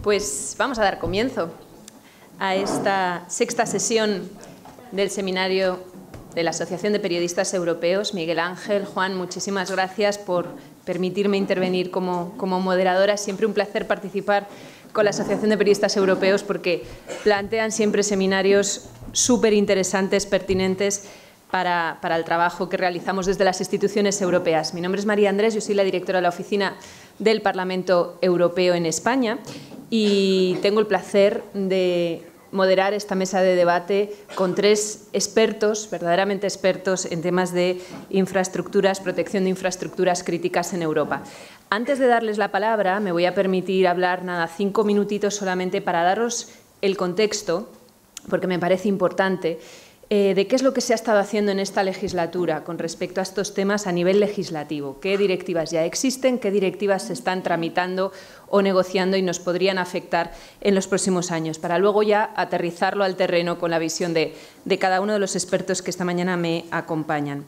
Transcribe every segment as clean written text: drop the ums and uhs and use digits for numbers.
Pues vamos a dar comienzo a esta sexta sesión del seminario de la Asociación de Periodistas Europeos. Miguel Ángel, Juan, muchísimas gracias por permitirme intervenir como moderadora. Es siempre un placer participar con la Asociación de Periodistas Europeos porque plantean siempre seminarios súper interesantes, pertinentes para el trabajo que realizamos desde las instituciones europeas. Mi nombre es María Andrés, yo soy la directora de la Oficina del Parlamento Europeo en España y tengo el placer de moderar esta mesa de debate con tres expertos, verdaderamente expertos en temas de infraestructuras, protección de infraestructuras críticas en Europa. Antes de darles la palabra, me voy a permitir hablar 5 minutitos solamente para daros el contexto, porque me parece importante, de qué es lo que se ha estado haciendo en esta legislatura con respecto a estos temas a nivel legislativo. ¿Qué directivas ya existen? ¿Qué directivas se están tramitando o negociando y nos podrían afectar en los próximos años? Para luego ya aterrizarlo al terreno con la visión de cada uno de los expertos que esta mañana me acompañan.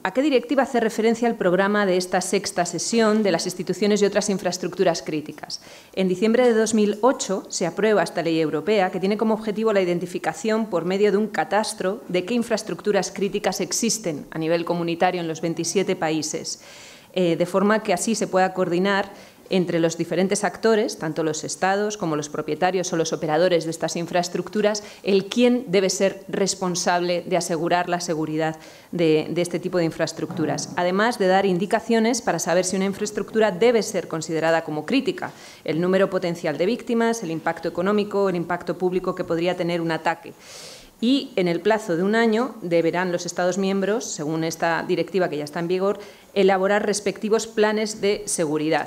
¿A qué directiva hace referencia el programa de esta sexta sesión de las instituciones y otras infraestructuras críticas? En diciembre de 2008 se aprueba esta ley europea que tiene como objetivo la identificación por medio de un catastro de qué infraestructuras críticas existen a nivel comunitario en los 27 países, de forma que así se pueda coordinar entre los diferentes actores, tanto los Estados como los propietarios o los operadores de estas infraestructuras, el quién debe ser responsable de asegurar la seguridad de este tipo de infraestructuras, además de dar indicaciones para saber si una infraestructura debe ser considerada como crítica, el número potencial de víctimas, el impacto económico, el impacto público que podría tener un ataque. Y en el plazo de un año deberán los Estados miembros, según esta directiva que ya está en vigor, elaborar respectivos planes de seguridad.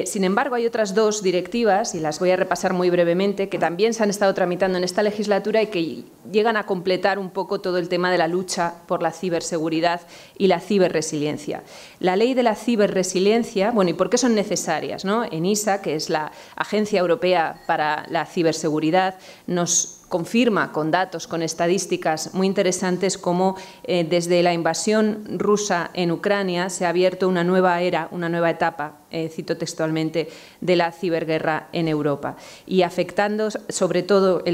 Sin embargo, hay otras dos directivas, y las voy a repasar muy brevemente, que también se han estado tramitando en esta legislatura y que llegan a completar un poco todo el tema de la lucha por la ciberseguridad y la ciberresiliencia. La ley de la ciberresiliencia, bueno, ¿y por qué son necesarias, ¿no? ENISA, que es la Agencia Europea para la Ciberseguridad, nos confirma con datos, con estadísticas muy interesantes cómo desde la invasión rusa en Ucrania se ha abierto una nueva era, una nueva etapa, cito textualmente, de la ciberguerra en Europa y afectando sobre todo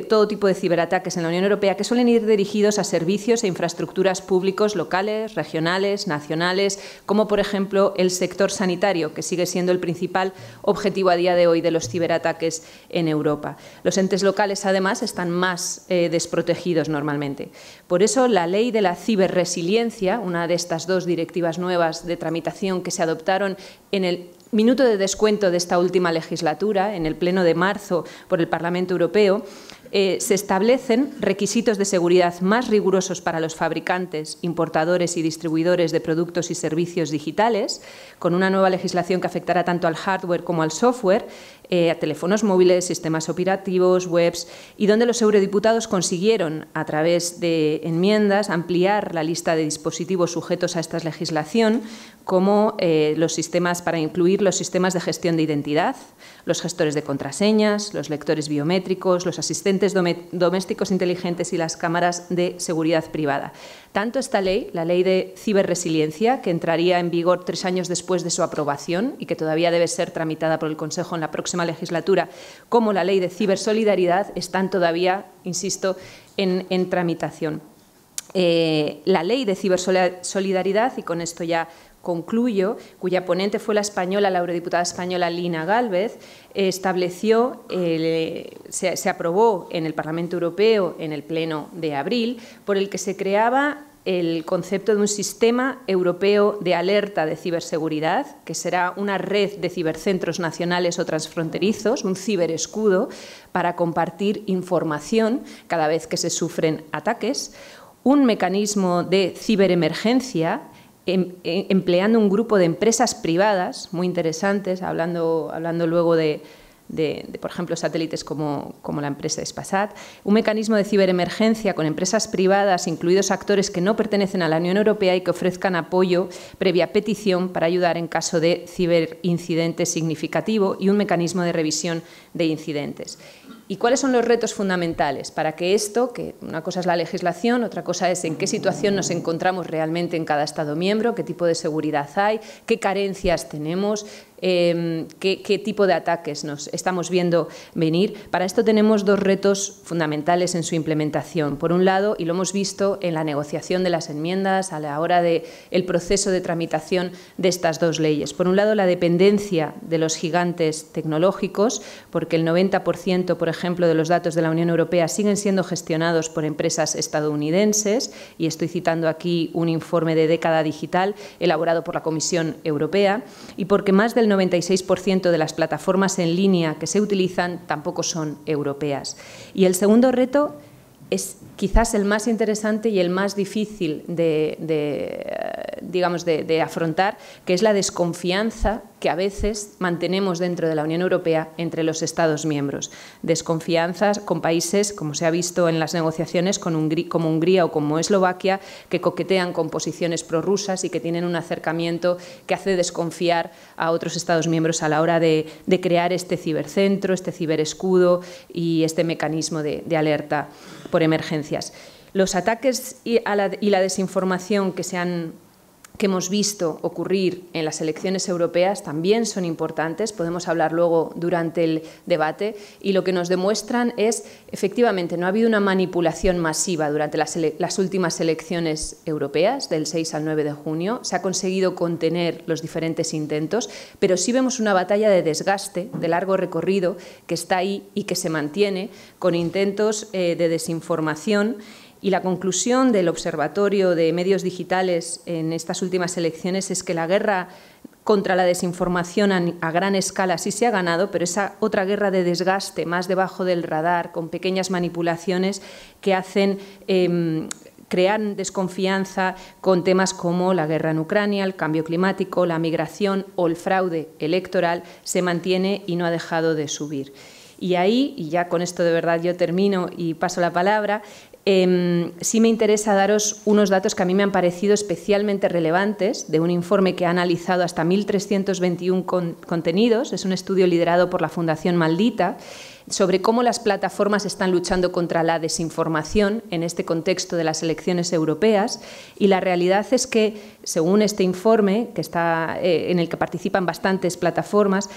todo tipo de ciberataques en la Unión Europea que suelen ir dirigidos a servicios e infraestructuras públicos locales, regionales, nacionales, como por ejemplo el sector sanitario, que sigue siendo el principal objetivo a día de hoy de los ciberataques en Europa. Los entes locales, además, están más desprotegidos normalmente. Por eso, la ley de la ciberresiliencia, una de estas dos directivas nuevas de tramitación que se adoptaron en el minuto de descuento de esta última legislatura, en el pleno de marzo por el Parlamento Europeo, se establecen requisitos de seguridad más rigurosos para los fabricantes, importadores y distribuidores de productos y servicios digitales, con una nueva legislación que afectará tanto al hardware como al software, a teléfonos móviles, sistemas operativos, webs, y donde los eurodiputados consiguieron, a través de enmiendas, ampliar la lista de dispositivos sujetos a esta legislación, como los sistemas para incluir los sistemas de gestión de identidad, los gestores de contraseñas, los lectores biométricos, los asistentes domésticos inteligentes y las cámaras de seguridad privada. Tanto esta ley, la ley de ciberresiliencia, que entraría en vigor 3 años después de su aprobación y que todavía debe ser tramitada por el Consejo en la próxima legislatura, como la ley de cibersolidaridad, están todavía, insisto, en tramitación. La ley de cibersolidaridad, y con esto ya concluyo, cuya ponente fue la eurodiputada española Lina Gálvez, estableció, se aprobó en el Parlamento Europeo en el pleno de abril, por el que se creaba el concepto de un sistema europeo de alerta de ciberseguridad, que será una red de cibercentros nacionales o transfronterizos, un ciberescudo para compartir información cada vez que se sufren ataques, un mecanismo de ciberemergencia empleando un grupo de empresas privadas muy interesantes, hablando luego de por ejemplo, satélites como la empresa Spasat, un mecanismo de ciberemergencia con empresas privadas, incluidos actores que no pertenecen a la Unión Europea y que ofrezcan apoyo previa petición para ayudar en caso de ciberincidente significativo y un mecanismo de revisión de incidentes. ¿Y cuáles son los retos fundamentales para que esto, que una cosa es la legislación, otra cosa es en qué situación nos encontramos realmente en cada Estado miembro, qué tipo de seguridad hay, qué carencias tenemos, qué tipo de ataques nos estamos viendo venir? Para esto tenemos dos retos fundamentales en su implementación. Por un lado, y lo hemos visto en la negociación de las enmiendas a la hora del proceso de tramitación de estas dos leyes. Por un lado, la dependencia de los gigantes tecnológicos, porque el 90%, por ejemplo, de los datos de la Unión Europea siguen siendo gestionados por empresas estadounidenses, y estoy citando aquí un informe de Década Digital elaborado por la Comisión Europea, y porque más del 96% de las plataformas en línea que se utilizan tampoco son europeas. Y el segundo reto es quizás el más interesante y el más difícil de afrontar, que es la desconfianza que a veces mantenemos dentro de la Unión Europea entre los Estados miembros. Desconfianzas con países, como se ha visto en las negociaciones, como Hungría o como Eslovaquia, que coquetean con posiciones prorrusas y que tienen un acercamiento que hace desconfiar a otros Estados miembros a la hora de crear este cibercentro, este ciberescudo y este mecanismo de alerta por emergencias. Los ataques y la desinformación que hemos visto ocurrir en las elecciones europeas también son importantes, podemos hablar luego durante el debate, y lo que nos demuestran es, efectivamente, no ha habido una manipulación masiva durante las últimas elecciones europeas, del 6 al 9 de junio, se ha conseguido contener los diferentes intentos, pero sí vemos una batalla de desgaste, de largo recorrido, que está ahí y que se mantiene, con intentos de desinformación. Y la conclusión del Observatorio de Medios Digitales en estas últimas elecciones es que la guerra contra la desinformación a gran escala sí se ha ganado, pero esa otra guerra de desgaste, más debajo del radar, con pequeñas manipulaciones que hacen crear desconfianza con temas como la guerra en Ucrania, el cambio climático, la migración o el fraude electoral, se mantiene y no ha dejado de subir. Y ahí, y ya con esto de verdad yo termino y paso la palabra, sí me interesa daros unos datos que a mí me han parecido especialmente relevantes de un informe que ha analizado hasta 1.321 contenidos. Es un estudio liderado por la Fundación Maldita sobre cómo las plataformas están luchando contra la desinformación en este contexto de las elecciones europeas, y la realidad es que, según este informe, que está, en el que participan bastantes plataformas,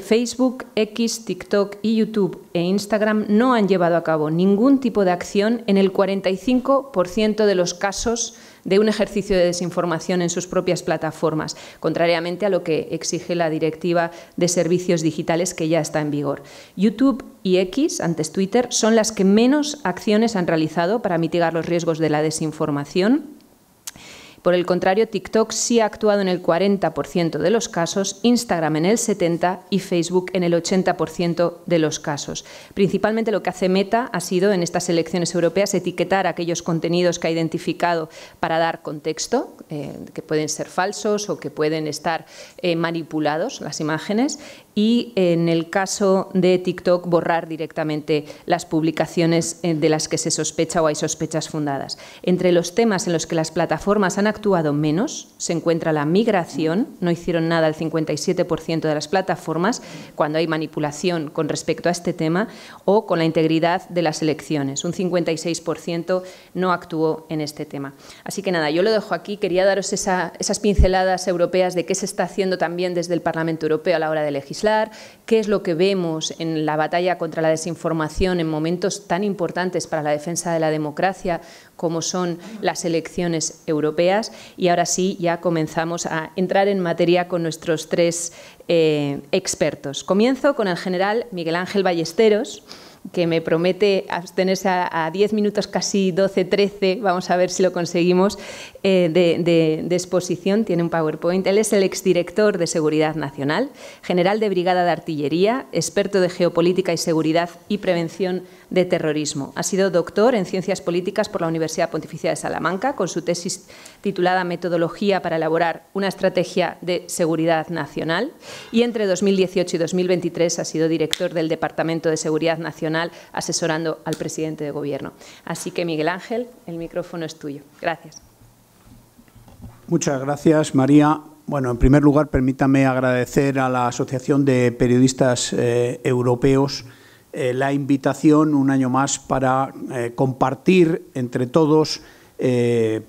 Facebook, X, TikTok y YouTube e Instagram no han llevado a cabo ningún tipo de acción en el 45% de los casos de un ejercicio de desinformación en sus propias plataformas, contrariamente a lo que exige la Directiva de Servicios Digitales, que ya está en vigor. YouTube y X, antes Twitter, son las que menos acciones han realizado para mitigar los riesgos de la desinformación. Por el contrario, TikTok sí ha actuado en el 40% de los casos, Instagram en el 70% y Facebook en el 80% de los casos. Principalmente lo que hace Meta ha sido, en estas elecciones europeas, etiquetar aquellos contenidos que ha identificado para dar contexto, que pueden ser falsos o que pueden estar manipulados, las imágenes, y en el caso de TikTok borrar directamente las publicaciones de las que se sospecha o hay sospechas fundadas. Entre los temas en los que las plataformas han actuado menos se encuentra la migración. No hicieron nada el 57% de las plataformas cuando hay manipulación con respecto a este tema, o con la integridad de las elecciones. Un 56% no actuó en este tema. Así que nada, yo lo dejo aquí. Quería daros esas pinceladas europeas de qué se está haciendo también desde el Parlamento Europeo a la hora de legislar, qué es lo que vemos en la batalla contra la desinformación en momentos tan importantes para la defensa de la democracia como son las elecciones europeas. Y ahora sí, ya comenzamos a entrar en materia con nuestros tres expertos. Comienzo con el general Miguel Ángel Ballesteros, que me promete abstenerse a 10 minutos, casi 12, 13, vamos a ver si lo conseguimos, de exposición. Tiene un PowerPoint. Él es el exdirector de Seguridad Nacional, general de Brigada de Artillería, experto de Geopolítica y Seguridad y Prevención de Terrorismo. Ha sido doctor en Ciencias Políticas por la Universidad Pontificia de Salamanca, con su tesis titulada Metodología para elaborar una estrategia de seguridad nacional, y entre 2018 y 2023 ha sido director del Departamento de Seguridad Nacional, asesorando al presidente de Gobierno. Así que, Miguel Ángel, el micrófono es tuyo. Gracias. Muchas gracias, María. Bueno, en primer lugar, permítame agradecer a la Asociación de Periodistas Europeos la invitación un año más para compartir entre todos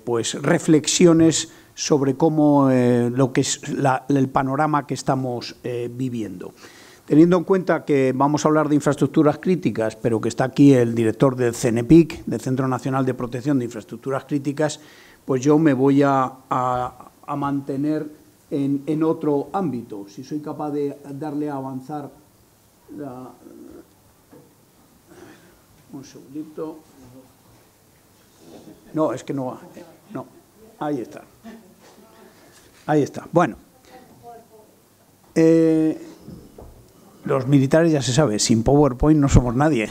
pues reflexiones sobre cómo lo que es el panorama que estamos viviendo. Teniendo en cuenta que vamos a hablar de infraestructuras críticas, pero que está aquí el director del CNPIC, del Centro Nacional de Protección de Infraestructuras Críticas, pues yo me voy a mantener en otro ámbito. Si soy capaz de darle a avanzar un segundito. No, es que no. No, ahí está. Ahí está. Bueno. Los militares ya se sabe, sin PowerPoint no somos nadie.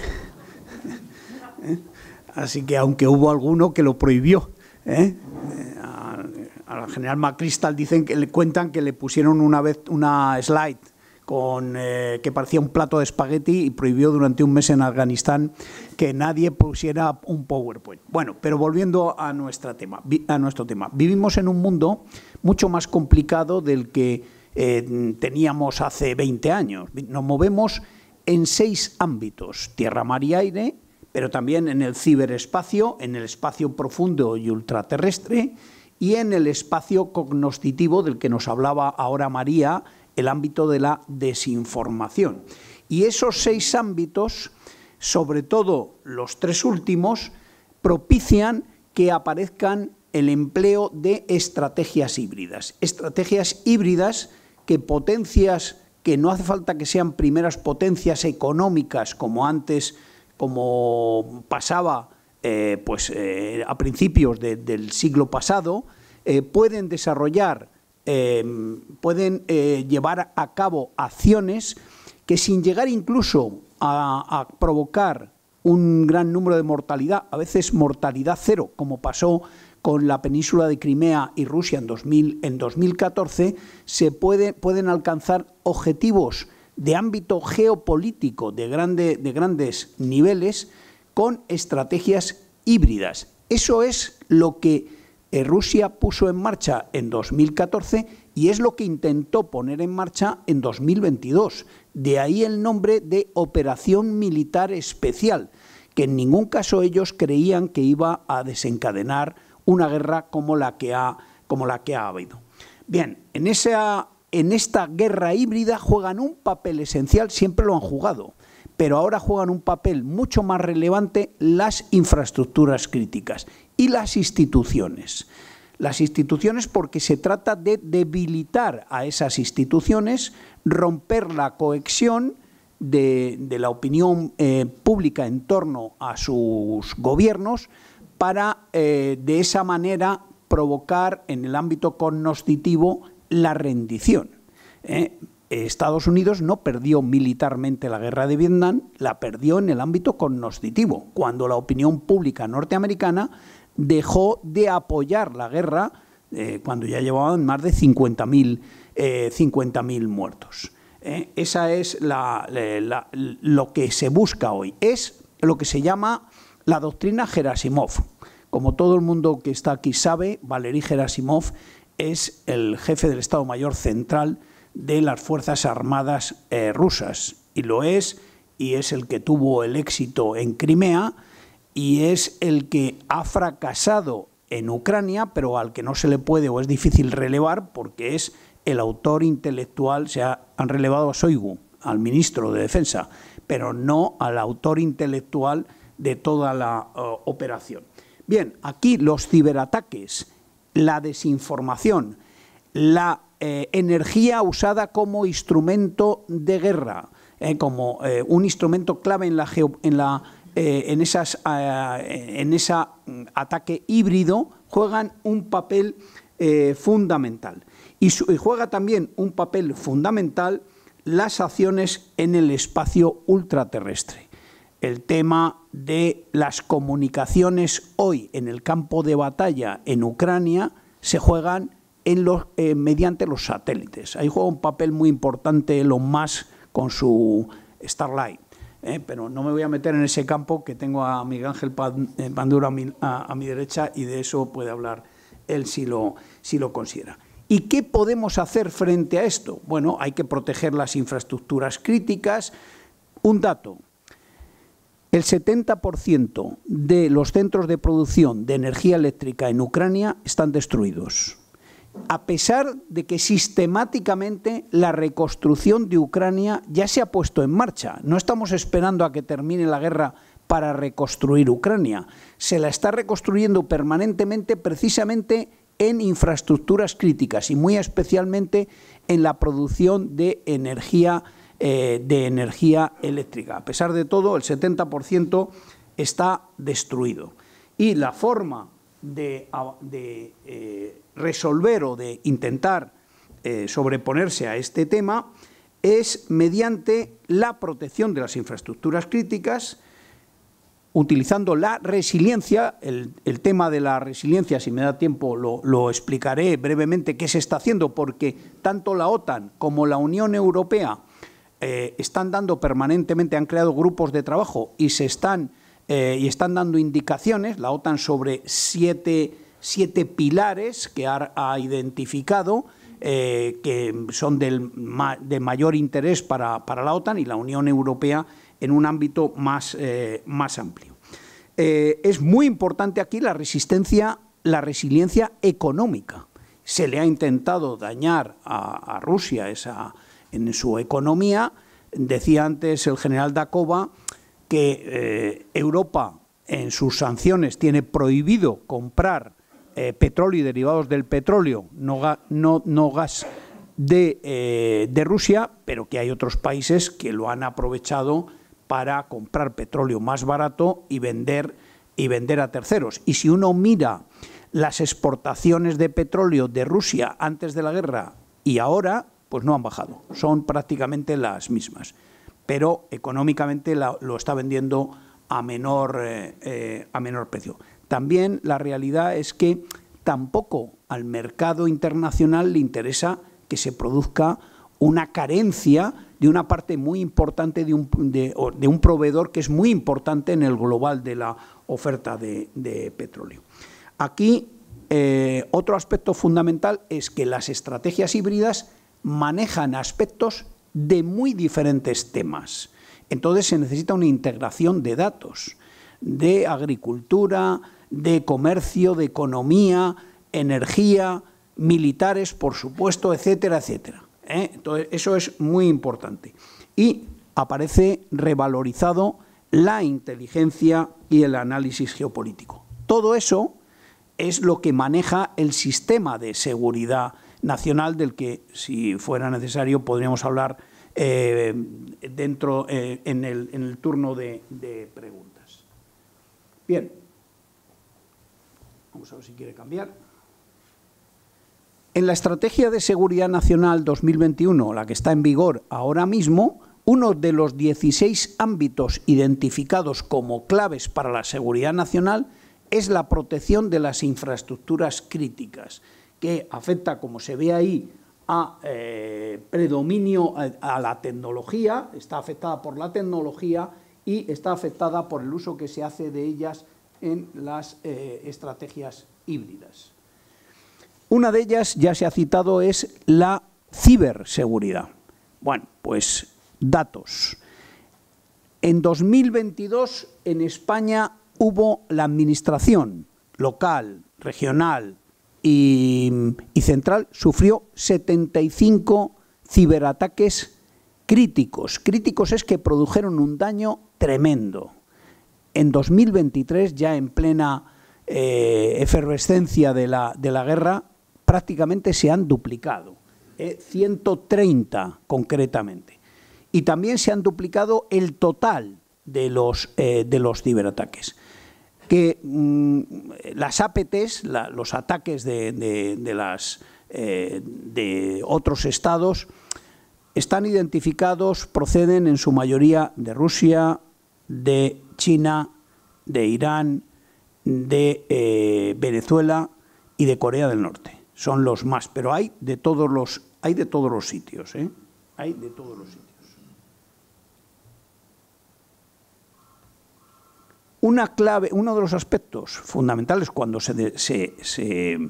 Así que aunque hubo alguno que lo prohibió, al general McChrystal dicen que le cuentan que le pusieron una vez una slide con que parecía un plato de espagueti y prohibió durante un mes en Afganistán que nadie pusiera un PowerPoint. Bueno, pero volviendo a nuestro tema, vivimos en un mundo mucho más complicado del que teníamos hace 20 años. Nos movemos en 6 ámbitos: tierra, mar y aire, pero también en el ciberespacio, en el espacio profundo y ultraterrestre y en el espacio cognoscitivo del que nos hablaba ahora María, el ámbito de la desinformación. Y esos 6 ámbitos, sobre todo los 3 últimos, propician que aparezcan el empleo de estrategias híbridas. Estrategias híbridas que potencias, que no hace falta que sean primeras potencias económicas como antes, como pasaba a principios del siglo pasado, pueden desarrollar, pueden llevar a cabo acciones que, sin llegar incluso a provocar un gran número de mortalidad, a veces mortalidad cero, como pasó con la península de Crimea y Rusia en 2014, pueden alcanzar objetivos de ámbito geopolítico de grandes niveles con estrategias híbridas. Eso es lo que Rusia puso en marcha en 2014 y es lo que intentó poner en marcha en 2022. De ahí el nombre de Operación Militar Especial, que en ningún caso ellos creían que iba a desencadenar una guerra como la que ha habido. Bien, en esta guerra híbrida juegan un papel esencial, siempre lo han jugado, pero ahora juegan un papel mucho más relevante las infraestructuras críticas y las instituciones. Las instituciones, porque se trata de debilitar a esas instituciones, romper la cohesión de la opinión pública en torno a sus gobiernos, para de esa manera provocar en el ámbito cognoscitivo la rendición. Estados Unidos no perdió militarmente la guerra de Vietnam, la perdió en el ámbito cognoscitivo, cuando la opinión pública norteamericana dejó de apoyar la guerra cuando ya llevaban más de 50.000 muertos. Esa es lo que se busca hoy, es lo que se llama la doctrina Gerasimov. Como todo el mundo que está aquí sabe, Valery Gerasimov es el jefe del Estado Mayor Central de las Fuerzas Armadas rusas, y lo es, y es el que tuvo el éxito en Crimea, y es el que ha fracasado en Ucrania, pero al que no se le puede o es difícil relevar porque es el autor intelectual. Han relevado a Shoigu, al ministro de Defensa, pero no al autor intelectual de toda la operación. Bien, aquí los ciberataques, la desinformación, la energía usada como instrumento de guerra, como un instrumento clave en ese ataque híbrido, juegan un papel fundamental. Y juega también un papel fundamental las acciones en el espacio ultraterrestre. El tema de las comunicaciones hoy en el campo de batalla en Ucrania se juegan mediante los satélites. Ahí juega un papel muy importante Elon Musk con su Starlink. Pero no me voy a meter en ese campo, que tengo a Miguel Ángel Panduro a mi derecha, y de eso puede hablar él si lo considera. ¿Y qué podemos hacer frente a esto? Bueno, hay que proteger las infraestructuras críticas. Un dato: El 70% de los centros de producción de energía eléctrica en Ucrania están destruidos, a pesar de que sistemáticamente la reconstrucción de Ucrania ya se ha puesto en marcha. No estamos esperando a que termine la guerra para reconstruir Ucrania. Se la está reconstruyendo permanentemente, precisamente en infraestructuras críticas y muy especialmente en la producción de energía eléctrica. A pesar de todo, el 70% está destruido. Y la forma de resolver o de intentar sobreponerse a este tema es mediante la protección de las infraestructuras críticas, utilizando la resiliencia. El tema de la resiliencia, si me da tiempo, lo explicaré brevemente qué se está haciendo, porque tanto la OTAN como la Unión Europea están dando permanentemente, han creado grupos de trabajo y están dando indicaciones, la OTAN sobre siete pilares que ha identificado, que son de mayor interés para la OTAN, y la Unión Europea en un ámbito más amplio. Es muy importante aquí la resiliencia económica. Se le ha intentado dañar a Rusia en su economía. Decía antes el general Dakova que Europa en sus sanciones tiene prohibido comprar petróleo y derivados del petróleo, no gas de Rusia, pero que hay otros países que lo han aprovechado para comprar petróleo más barato y vender a terceros. Y si uno mira las exportaciones de petróleo de Rusia antes de la guerra y ahora, pues no han bajado, son prácticamente las mismas, pero económicamente lo está vendiendo a menor precio. También la realidad es que tampoco al mercado internacional le interesa que se produzca una carencia de una parte muy importante de un proveedor que es muy importante en el global de la oferta de petróleo. Aquí otro aspecto fundamental es que las estrategias híbridas manejan aspectos de muy diferentes temas. Entonces se necesita una integración de datos, de agricultura, de comercio, de economía, energía, militares, por supuesto, etcétera, etcétera. Entonces eso es muy importante. Y aparece revalorizado la inteligencia y el análisis geopolítico. Todo eso es lo que maneja el sistema de seguridad nacional, del que, si fuera necesario, podríamos hablar en el turno de preguntas. Bien, vamos a ver si quiere cambiar. En la Estrategia de Seguridad Nacional 2021, la que está en vigor ahora mismo, uno de los 16 ámbitos identificados como claves para la seguridad nacional es la protección de las infraestructuras críticas, que afecta, como se ve ahí, a predominio a la tecnología, está afectada por la tecnología y está afectada por el uso que se hace de ellas en las estrategias híbridas. Una de ellas, ya se ha citado, es la ciberseguridad. Bueno, pues datos. En 2022 en España hubo la administración local, regional y central, sufrió 75 ciberataques críticos. Críticos es que produjeron un daño tremendo. En 2023, ya en plena efervescencia de la guerra, prácticamente se han duplicado, 130 concretamente. Y también se han duplicado el total de los ciberataques. Que las APTs, los ataques de otros estados, están identificados, proceden en su mayoría de Rusia, de China, de Irán, de Venezuela y de Corea del Norte. Son los más, pero hay de todos los sitios, hay de todos los sitios. Uno de los aspectos fundamentales cuando se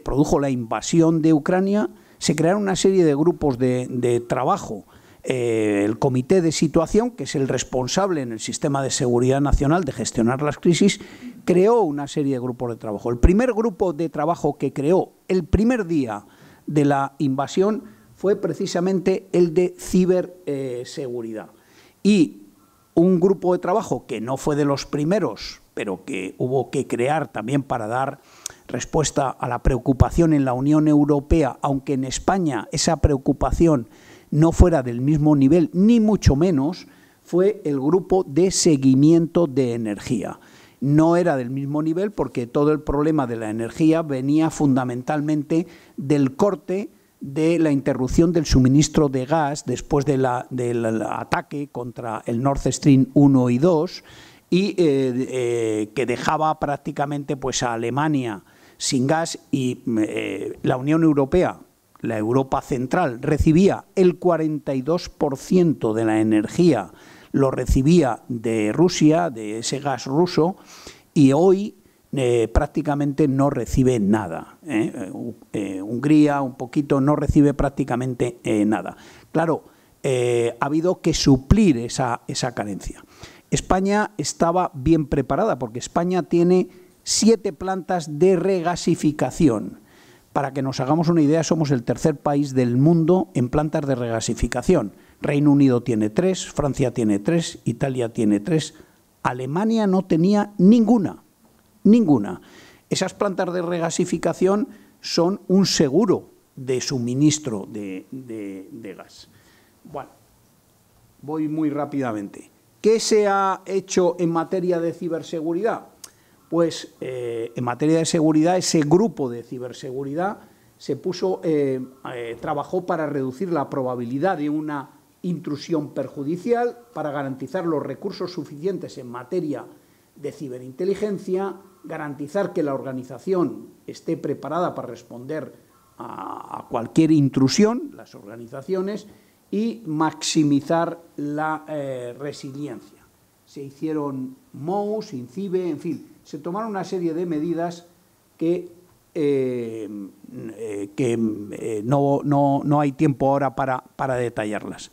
produjo la invasión de Ucrania, se crearon una serie de grupos de trabajo el Comité de Situación, que es el responsable en el Sistema de Seguridad Nacional de gestionar las crisis, creó una serie de grupos de trabajo. El primer grupo de trabajo que creó el primer día de la invasión fue precisamente el de ciberseguridad. Y un grupo de trabajo que no fue de los primeros, pero que hubo que crear también para dar respuesta a la preocupación en la Unión Europea, aunque en España esa preocupación no fuera del mismo nivel, ni mucho menos, fue el grupo de seguimiento de energía. No era del mismo nivel porque todo el problema de la energía venía fundamentalmente del corte de la interrupción del suministro de gas después del ataque contra el Nord Stream 1 y 2 y que dejaba prácticamente pues, a Alemania sin gas y la Unión Europea, la Europa Central, recibía el 42% de la energía, lo recibía de Rusia, de ese gas ruso, y hoy prácticamente no recibe nada. Hungría un poquito no recibe prácticamente nada. Claro, ha habido que suplir esa carencia. España estaba bien preparada porque España tiene 7 plantas de regasificación. Para que nos hagamos una idea, somos el tercer país del mundo en plantas de regasificación. Reino Unido tiene 3, Francia tiene 3, Italia tiene 3, Alemania no tenía ninguna. Esas plantas de regasificación son un seguro de suministro de gas. Bueno, voy muy rápidamente. ¿Qué se ha hecho en materia de ciberseguridad? Pues en materia de seguridad, ese grupo de ciberseguridad trabajó para reducir la probabilidad de una intrusión perjudicial, para garantizar los recursos suficientes en materia de ciberinteligencia, garantizar que la organización esté preparada para responder a cualquier intrusión, las organizaciones, y maximizar la resiliencia. Se hicieron MOUs, INCIBE, en fin, se tomaron una serie de medidas que no hay tiempo ahora para detallarlas.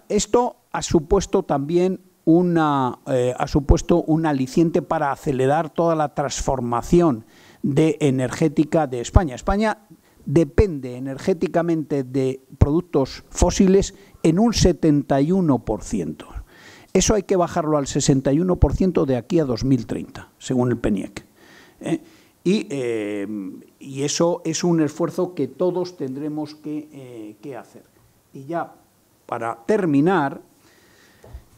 Esto ha supuesto también un aliciente para acelerar toda la transformación energética de España. España depende energéticamente de productos fósiles en un 71%. Eso hay que bajarlo al 61% de aquí a 2030, según el PNIEC. Y eso es un esfuerzo que todos tendremos que hacer. Y ya, para terminar,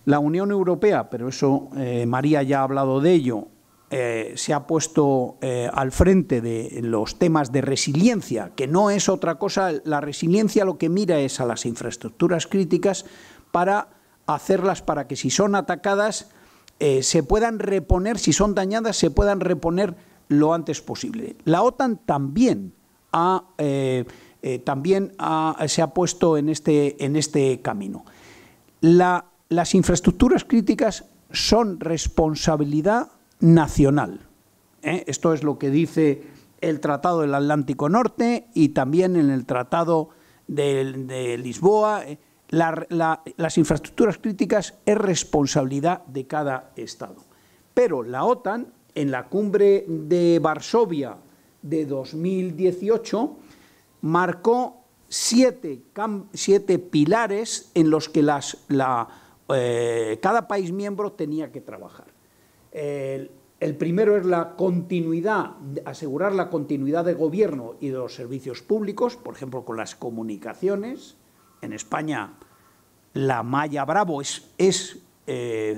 la Unión Europea, pero eso María ya ha hablado de ello, se ha puesto al frente de los temas de resiliencia, que no es otra cosa. La resiliencia lo que mira es a las infraestructuras críticas para hacerlas para que si son atacadas se puedan reponer, si son dañadas se puedan reponer lo antes posible. La OTAN también se ha puesto en este camino. Las infraestructuras críticas son responsabilidad nacional. Esto es lo que dice el Tratado del Atlántico Norte y también en el Tratado de Lisboa. Las infraestructuras críticas es responsabilidad de cada Estado. Pero la OTAN, en la cumbre de Varsovia de 2018, marcó 7 pilares en los que cada país miembro tenía que trabajar. El primero es la continuidad, asegurar la continuidad de gobierno y de los servicios públicos, por ejemplo, con las comunicaciones. En España la malla Bravo es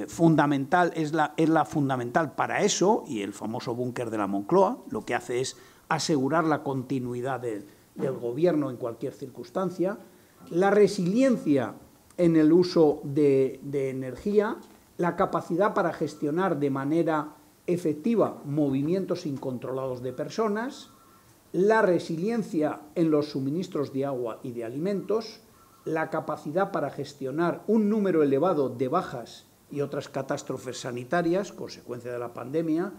fundamental, es la fundamental para eso, y el famoso búnker de la Moncloa lo que hace es asegurar la continuidad del gobierno en cualquier circunstancia. La resiliencia en el uso de energía, la capacidad para gestionar de manera efectiva movimientos incontrolados de personas, la resiliencia en los suministros de agua y de alimentos, la capacidad para gestionar un número elevado de bajas y otras catástrofes sanitarias, consecuencia de la pandemia.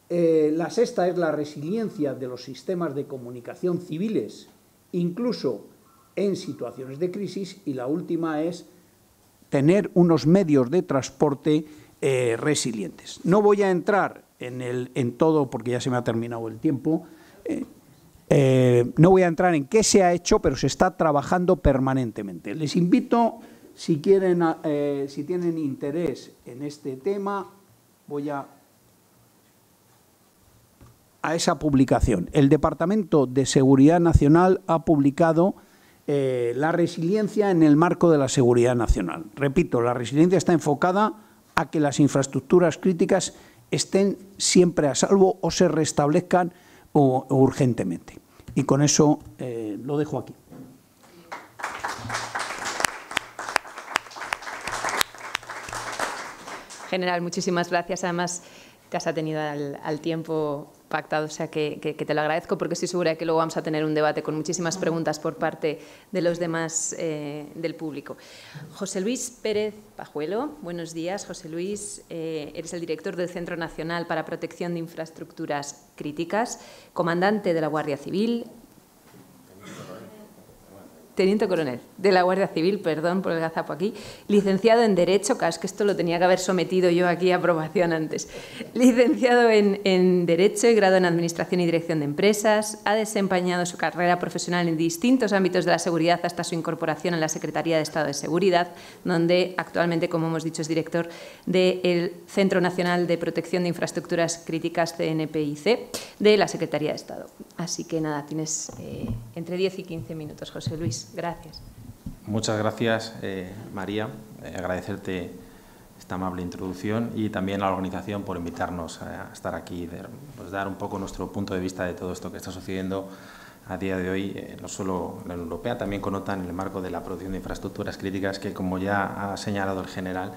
La sexta es la resiliencia de los sistemas de comunicación civiles, incluso en situaciones de crisis, y la última es tener unos medios de transporte resilientes. No voy a entrar en todo porque ya se me ha terminado el tiempo. No voy a entrar en qué se ha hecho, pero se está trabajando permanentemente. Les invito, si quieren, si tienen interés en este tema, voy a esa publicación. El Departamento de Seguridad Nacional ha publicado la resiliencia en el marco de la seguridad nacional. Repito, la resiliencia está enfocada a que las infraestructuras críticas estén siempre a salvo o se restablezcan urgentemente. Y con eso lo dejo aquí. General, muchísimas gracias. Además, que has tenido al tiempo pactado, o sea que te lo agradezco, porque estoy segura de que luego vamos a tener un debate con muchísimas preguntas por parte de los demás del público. José Luis Pérez Pajuelo, buenos días. José Luis, eres el director del Centro Nacional para Protección de Infraestructuras Críticas, comandante de la Guardia Civil, Teniente coronel de la Guardia Civil, perdón por el gazapo aquí, licenciado en Derecho, claro, es que esto lo tenía que haber sometido yo aquí a aprobación antes, licenciado en Derecho y grado en Administración y Dirección de Empresas, ha desempeñado su carrera profesional en distintos ámbitos de la seguridad hasta su incorporación en la Secretaría de Estado de Seguridad, donde actualmente, como hemos dicho, es director del Centro Nacional de Protección de Infraestructuras Críticas, CNPIC, de la Secretaría de Estado. Así que nada, tienes entre 10 y 15 minutos, José Luis. Gracias. Muchas gracias, María. Agradecerte esta amable introducción y también a la organización por invitarnos a estar aquí, pues dar un poco nuestro punto de vista de todo esto que está sucediendo a día de hoy, no solo en la Unión Europea, también con OTAN en el marco de la producción de infraestructuras críticas, que, como ya ha señalado el general,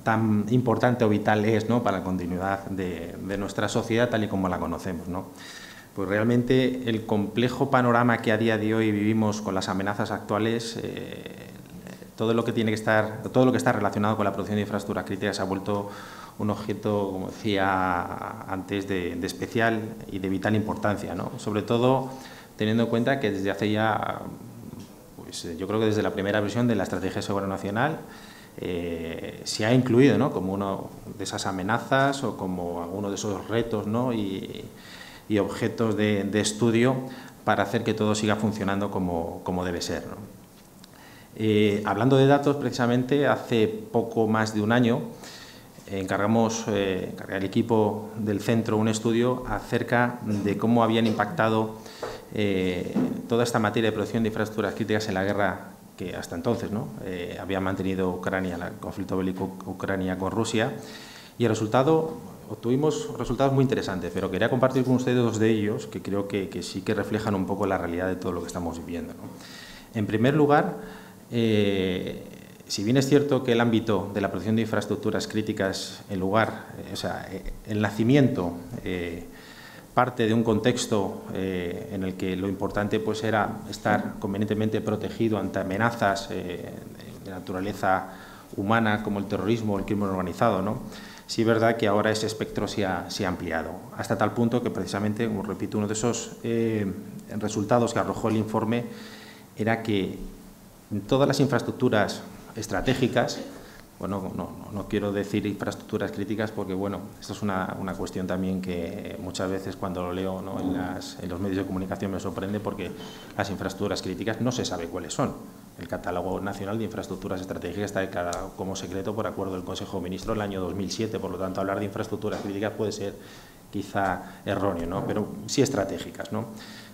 tan importante o vital es, ¿no?, para la continuidad de nuestra sociedad tal y como la conocemos, ¿no? Pues realmente el complejo panorama que a día de hoy vivimos con las amenazas actuales, todo lo que está relacionado con la producción de infraestructuras críticas se ha vuelto un objeto, como decía antes, de especial y de vital importancia, ¿no? Sobre todo teniendo en cuenta que desde hace ya, pues yo creo que desde la primera versión de la Estrategia de Seguridad Nacional, se ha incluido, ¿no?, como una de esas amenazas o como uno de esos retos, ¿no?, y objetos de estudio para hacer que todo siga funcionando como debe ser, ¿no? Hablando de datos, precisamente, hace poco más de un año encarga el equipo del centro un estudio acerca de cómo habían impactado toda esta materia de producción de infraestructuras críticas en la guerra que hasta entonces, ¿no?, había mantenido Ucrania, el conflicto bélico Ucrania con Rusia, y el resultado. Obtuvimos resultados muy interesantes, pero quería compartir con ustedes dos de ellos que creo que sí que reflejan un poco la realidad de todo lo que estamos viviendo, ¿no? En primer lugar, si bien es cierto que el ámbito de la producción de infraestructuras críticas, el nacimiento parte de un contexto en el que lo importante, pues, era estar convenientemente protegido ante amenazas de naturaleza humana como el terrorismo o el crimen organizado, ¿no? Sí es verdad que ahora ese espectro se ha ampliado, hasta tal punto que, precisamente, como repito, uno de esos resultados que arrojó el informe era que en todas las infraestructuras estratégicas, bueno, no quiero decir infraestructuras críticas porque, bueno, esto es una cuestión también que muchas veces cuando lo leo, ¿no?, en los medios de comunicación me sorprende, porque las infraestructuras críticas no se sabe cuáles son. El Catálogo Nacional de Infraestructuras Estratégicas está declarado como secreto por acuerdo del Consejo de Ministros el año 2007, por lo tanto, hablar de infraestructuras críticas puede ser quizá erróneo, ¿no?, pero sí estratégicas, ¿no?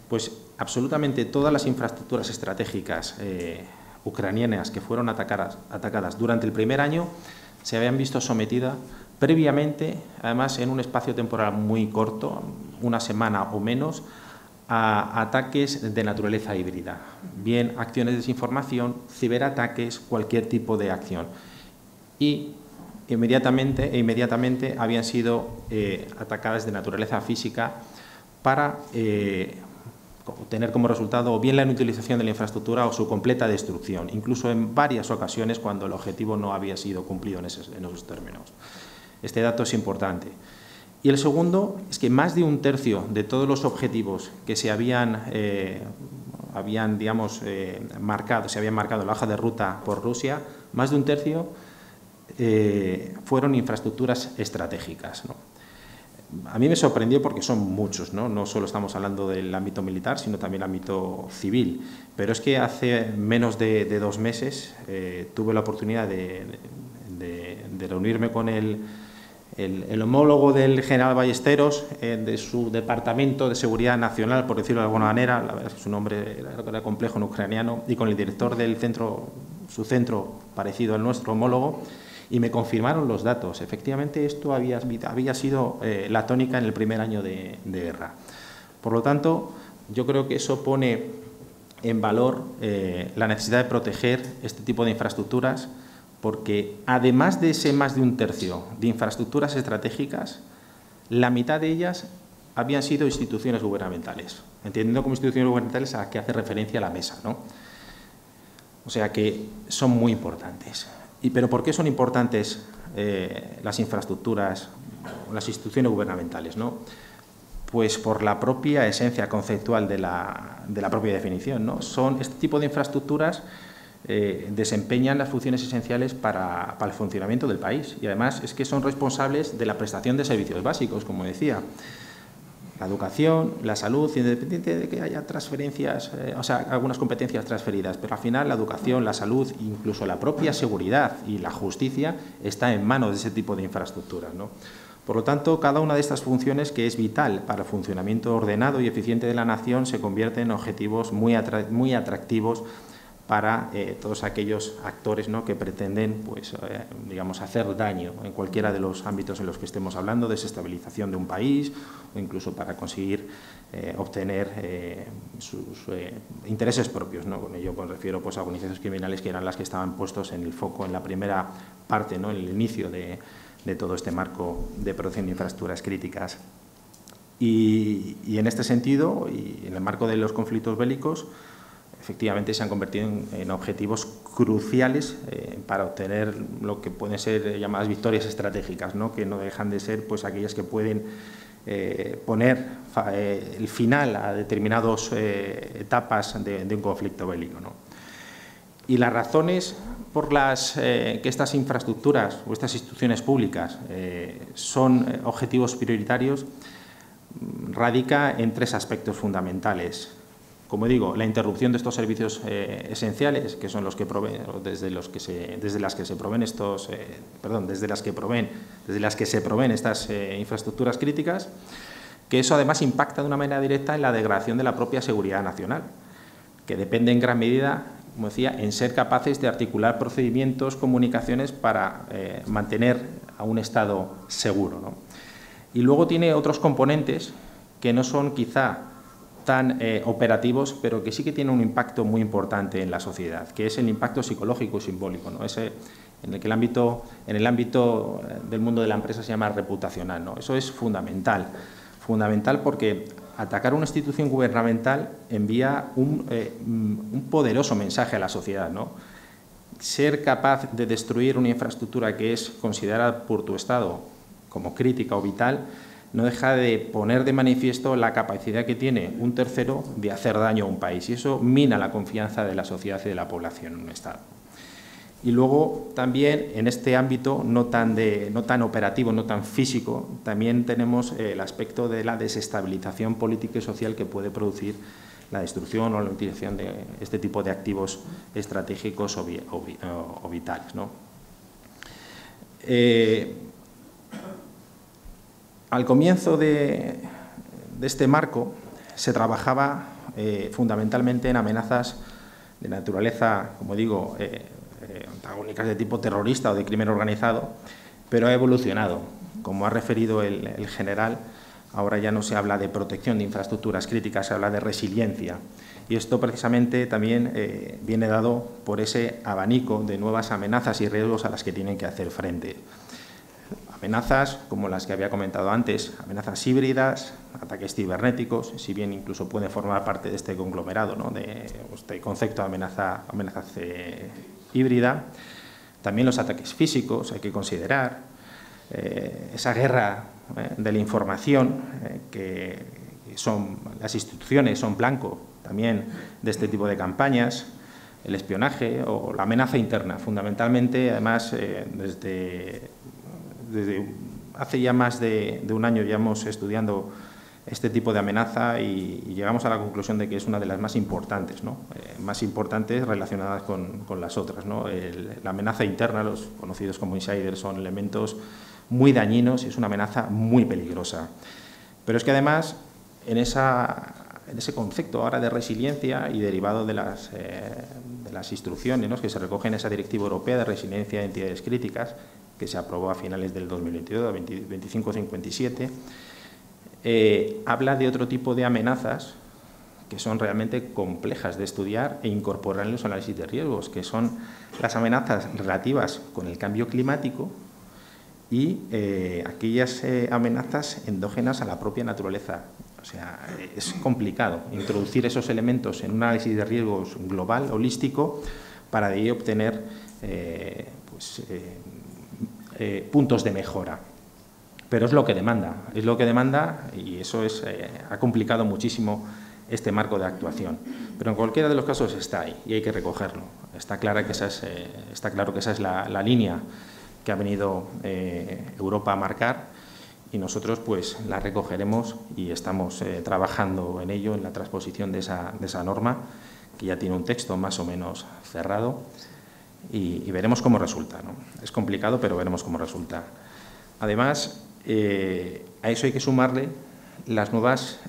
Pues absolutamente todas las infraestructuras estratégicas ucranianas que fueron atacadas durante el primer año se habían visto sometidas previamente, además en un espacio temporal muy corto, una semana o menos, a ataques de naturaleza híbrida, bien acciones de desinformación, ciberataques, cualquier tipo de acción. Y inmediatamente habían sido atacadas de naturaleza física para tener como resultado o bien la inutilización de la infraestructura o su completa destrucción, incluso en varias ocasiones cuando el objetivo no había sido cumplido en esos términos. Este dato es importante. Y el segundo es que más de un tercio de todos los objetivos que se habían habían, digamos, se habían marcado la hoja de ruta por Rusia, más de un tercio fueron infraestructuras estratégicas, ¿no? A mí me sorprendió porque son muchos, ¿no? No solo estamos hablando del ámbito militar, sino también del ámbito civil. Pero es que hace menos de 2 meses tuve la oportunidad de reunirme con el homólogo del general Ballesteros, de su Departamento de Seguridad Nacional, por decirlo de alguna manera, la verdad es que su nombre era complejo en ucraniano, y con el director del centro, su centro parecido al nuestro homólogo, y me confirmaron los datos. Efectivamente, esto había sido la tónica en el primer año de guerra. Por lo tanto, yo creo que eso pone en valor la necesidad de proteger este tipo de infraestructuras, porque además de ese más de un tercio de infraestructuras estratégicas, la mitad de ellas habían sido instituciones gubernamentales, entendiendo como instituciones gubernamentales a las que hace referencia la mesa, ¿no? O sea que son muy importantes. ¿Pero por qué son importantes las infraestructuras, las instituciones gubernamentales, ¿no? Pues por la propia esencia conceptual de la propia definición, ¿no? Este tipo de infraestructuras desempeñan las funciones esenciales para el funcionamiento del país, y además es que son responsables de la prestación de servicios básicos, como decía. La educación, la salud, independiente de que haya transferencias, o sea, algunas competencias transferidas, pero al final la educación, la salud, incluso la propia seguridad y la justicia está en manos de ese tipo de infraestructuras, ¿no? Por lo tanto, cada una de estas funciones, que es vital para el funcionamiento ordenado y eficiente de la nación, se convierte en objetivos muy atractivos para todos aquellos actores, ¿no?, que pretenden, pues, digamos, hacer daño en cualquiera de los ámbitos en los que estemos hablando, desestabilización de un país, o incluso para conseguir obtener sus intereses propios, ¿no? Con ello, pues, refiero, pues, a organizaciones criminales que eran las que estaban puestos en el foco en la primera parte, ¿no?, en el inicio de todo este marco de protección de infraestructuras críticas. Y en este sentido, y en el marco de los conflictos bélicos, efectivamente se han convertido en objetivos cruciales para obtener lo que pueden ser llamadas victorias estratégicas, ¿no?, que no dejan de ser, pues, aquellas que pueden poner el final a determinadas etapas de un conflicto bélico, ¿no? Y las razones por las que estas infraestructuras o estas instituciones públicas son objetivos prioritarios radica en 3 aspectos fundamentales. Como digo, la interrupción de estos servicios esenciales, que son los que proveen, desde las que se proveen estas infraestructuras críticas, que eso además impacta de una manera directa en la degradación de la propia seguridad nacional, que depende en gran medida, como decía, en ser capaces de articular procedimientos, comunicaciones para mantener a un Estado seguro, ¿no? Y luego tiene otros componentes que no son quizá tan operativos, pero que sí que tienen un impacto muy importante en la sociedad, que es el impacto psicológico y simbólico, ¿no? Ese en el que en el ámbito del mundo de la empresa se llama reputacional, ¿no? Eso es fundamental porque atacar una institución gubernamental envía un poderoso mensaje a la sociedad, ¿no? Ser capaz de destruir una infraestructura que es considerada por tu Estado como crítica o vital no deja de poner de manifiesto la capacidad que tiene un tercero de hacer daño a un país, y eso mina la confianza de la sociedad y de la población en un Estado. Y luego también en este ámbito no tan operativo, no tan físico, también tenemos el aspecto de la desestabilización política y social que puede producir la destrucción o la utilización de este tipo de activos estratégicos o vitales, ¿no? Al comienzo de este marco se trabajaba fundamentalmente en amenazas de naturaleza, como digo, antagónicas de tipo terrorista o de crimen organizado, pero ha evolucionado. Como ha referido el general, ahora ya no se habla de protección de infraestructuras críticas, se habla de resiliencia. Y esto precisamente también viene dado por ese abanico de nuevas amenazas y riesgos a las que tienen que hacer frente. Amenazas como las que había comentado antes, amenazas híbridas, ataques cibernéticos, si bien incluso pueden formar parte de este conglomerado, ¿no?, de este concepto de amenaza híbrida. También los ataques físicos hay que considerar, esa guerra de la información, que las instituciones son blanco también de este tipo de campañas, el espionaje o la amenaza interna. Fundamentalmente, además, desde hace ya más de un año llevamos estudiando este tipo de amenaza y llegamos a la conclusión de que es una de las más importantes, ¿no? Más importantes relacionadas con las otras, ¿no? La amenaza interna, los conocidos como insiders, son elementos muy dañinos y es una amenaza muy peligrosa. Pero es que además, en ese concepto ahora de resiliencia y derivado de las instrucciones, ¿no?, que se recogen en esa Directiva Europea de Resiliencia de Entidades Críticas, que se aprobó a finales del 2022, 2557, habla de otro tipo de amenazas que son realmente complejas de estudiar e incorporar en los análisis de riesgos, que son las amenazas relativas con el cambio climático y aquellas amenazas endógenas a la propia naturaleza. O sea, es complicado introducir esos elementos en un análisis de riesgos global, holístico, para de ahí obtener puntos de mejora. Pero es lo que demanda y eso ha complicado muchísimo este marco de actuación. Pero en cualquiera de los casos está ahí y hay que recogerlo. Está claro que esa es la línea que ha venido Europa a marcar y nosotros pues la recogeremos y estamos trabajando en ello, en la transposición de esa norma, que ya tiene un texto más o menos cerrado y veremos cómo resulta, ¿no? Es complicado, pero veremos cómo resulta. Además, a eso hay que sumarle las nuevas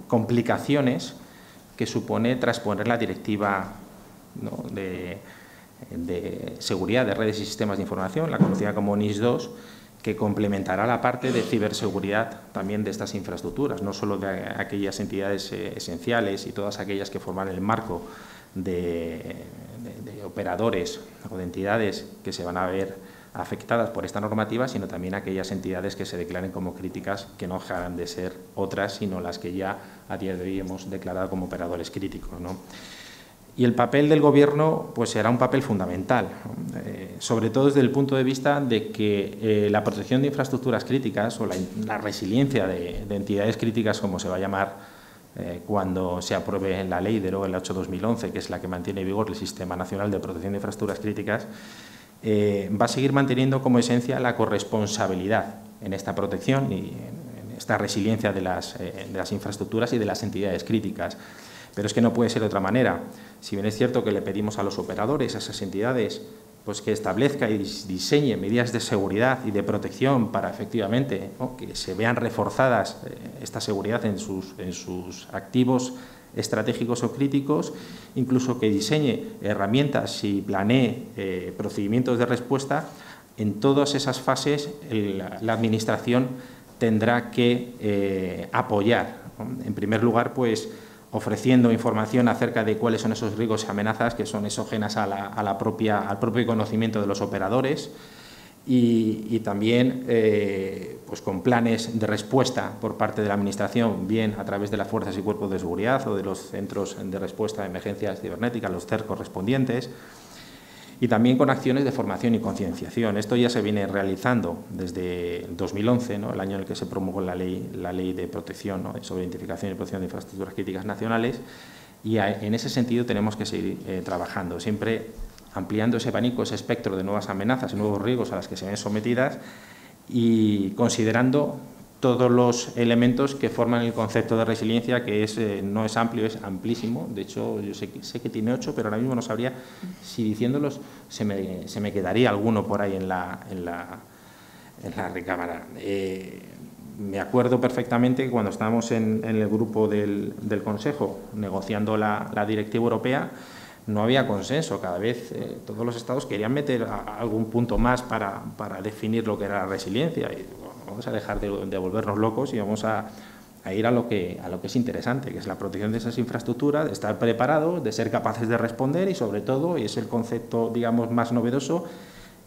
complicaciones que supone transponer la directiva, ¿no?, de seguridad de redes y sistemas de información, la conocida como NIS2, que complementará la parte de ciberseguridad también de estas infraestructuras, no solo de aquellas entidades esenciales y todas aquellas que forman el marco de operadores o de entidades que se van a ver afectadas por esta normativa, sino también aquellas entidades que se declaren como críticas, que no dejarán de ser otras, sino las que ya a día de hoy hemos declarado como operadores críticos, ¿no? Y el papel del Gobierno pues será un papel fundamental, sobre todo desde el punto de vista de que la protección de infraestructuras críticas o la resiliencia de entidades críticas, como se va a llamar cuando se apruebe la ley de la 8/2011, que es la que mantiene en vigor el Sistema Nacional de Protección de Infraestructuras Críticas, va a seguir manteniendo como esencia la corresponsabilidad en esta protección y en esta resiliencia de las infraestructuras y de las entidades críticas. Pero es que no puede ser de otra manera. Si bien es cierto que le pedimos a los operadores, a esas entidades, pues que establezca y diseñe medidas de seguridad y de protección para efectivamente, ¿no?, que se vean reforzadas esta seguridad en sus activos estratégicos o críticos, incluso que diseñe herramientas y planee procedimientos de respuesta, en todas esas fases la Administración tendrá que apoyar, ¿no? En primer lugar, pues ofreciendo información acerca de cuáles son esos riesgos y amenazas que son exógenas al propio conocimiento de los operadores y también pues con planes de respuesta por parte de la Administración, bien a través de las fuerzas y cuerpos de seguridad o de los centros de respuesta a emergencias cibernéticas, los CER correspondientes, y también con acciones de formación y concienciación. Esto ya se viene realizando desde 2011, ¿no?, el año en el que se promulgó la ley de protección, ¿no?, sobre identificación y protección de infraestructuras críticas nacionales, y en ese sentido tenemos que seguir trabajando, siempre ampliando ese abanico, ese espectro de nuevas amenazas y nuevos riesgos a las que se ven sometidas y considerando todos los elementos que forman el concepto de resiliencia, que no es amplio, es amplísimo. De hecho, yo sé que tiene 8, pero ahora mismo no sabría si diciéndolos se me quedaría alguno por ahí en la recámara. Me acuerdo perfectamente que cuando estábamos en el grupo del Consejo negociando la Directiva Europea, no había consenso. Cada vez todos los Estados querían meter algún punto más para definir lo que era la resiliencia. Y vamos a dejar de volvernos locos y vamos a ir a lo que es interesante, que es la protección de esas infraestructuras, de estar preparados, de ser capaces de responder y, sobre todo, y es el concepto, digamos, más novedoso,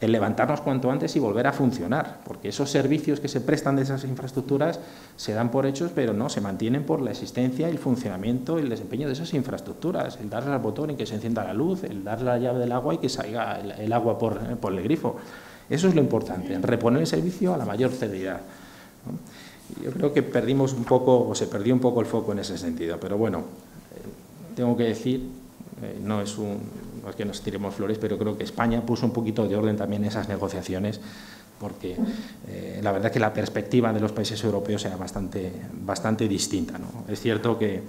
el levantarnos cuanto antes y volver a funcionar, porque esos servicios que se prestan de esas infraestructuras se dan por hechos, pero no, se mantienen por la existencia y el funcionamiento y el desempeño de esas infraestructuras, el darle al botón y que se encienda la luz, el darle la llave del agua y que salga el agua por el grifo. Eso es lo importante, reponer el servicio a la mayor celeridad, ¿no? Yo creo que perdimos un poco, o se perdió un poco el foco en ese sentido, pero bueno, tengo que decir, no es que nos tiremos flores, pero creo que España puso un poquito de orden también en esas negociaciones, porque la verdad es que la perspectiva de los países europeos era bastante distinta, ¿no? Es cierto que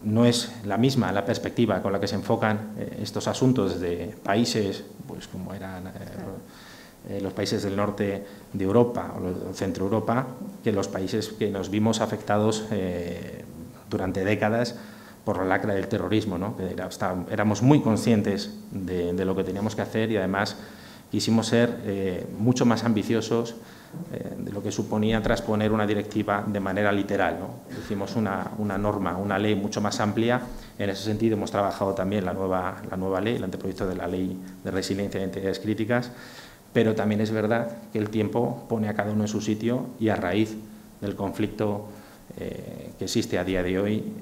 no es la misma la perspectiva con la que se enfocan estos asuntos de países pues como eran los países del norte de Europa o Centro Europa, que los países que nos vimos afectados durante décadas por la lacra del terrorismo, ¿no? Que éramos muy conscientes de lo que teníamos que hacer y además quisimos ser mucho más ambiciosos de lo que suponía transponer una directiva de manera literal, ¿no? Hicimos una norma, una ley mucho más amplia. En ese sentido hemos trabajado también la nueva ley, el anteproyecto de la Ley de Resiliencia de Entidades Críticas, pero también es verdad que el tiempo pone a cada uno en su sitio y a raíz del conflicto que existe a día de hoy,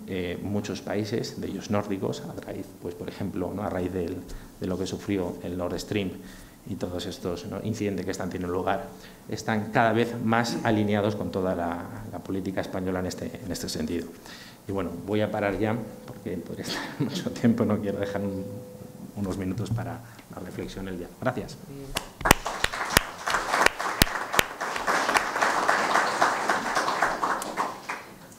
muchos países, de ellos nórdicos, a raíz, pues, por ejemplo, ¿no?, a raíz de lo que sufrió el Nord Stream y todos estos, ¿no?, incidentes que están teniendo lugar, están cada vez más alineados con toda la política española en este sentido. Y bueno, voy a parar ya, porque podría estar mucho tiempo, no quiero dejar unos minutos para la reflexión el día. Gracias.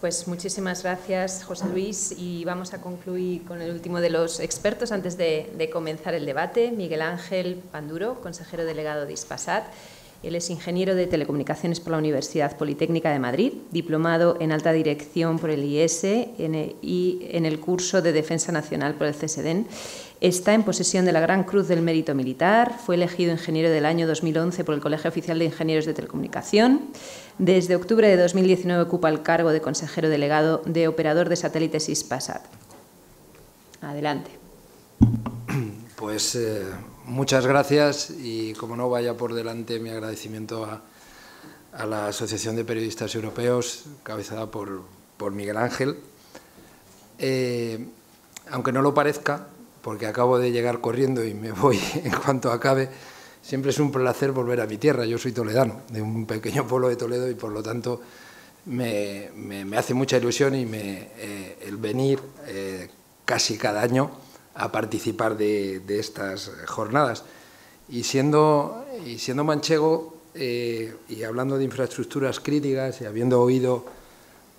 Pues muchísimas gracias, José Luis, y vamos a concluir con el último de los expertos antes de comenzar el debate, Miguel Ángel Panduro, consejero delegado de Hispasat. Él es ingeniero de telecomunicaciones por la Universidad Politécnica de Madrid, diplomado en alta dirección por el IES y en el curso de Defensa Nacional por el CSDEN. Está en posesión de la Gran Cruz del Mérito Militar, fue elegido ingeniero del año 2011 por el Colegio Oficial de Ingenieros de Telecomunicación. Desde octubre de 2019 ocupa el cargo de consejero delegado de operador de satélites Hispasat. Adelante. Pues muchas gracias y, como no, vaya por delante mi agradecimiento a la Asociación de Periodistas Europeos, cabezada por Miguel Ángel. Aunque no lo parezca, porque acabo de llegar corriendo y me voy en cuanto acabe, siempre es un placer volver a mi tierra. Yo soy toledano, de un pequeño pueblo de Toledo, y por lo tanto me hace mucha ilusión el venir casi cada año a participar de estas jornadas. Y siendo manchego y hablando de infraestructuras críticas y habiendo oído,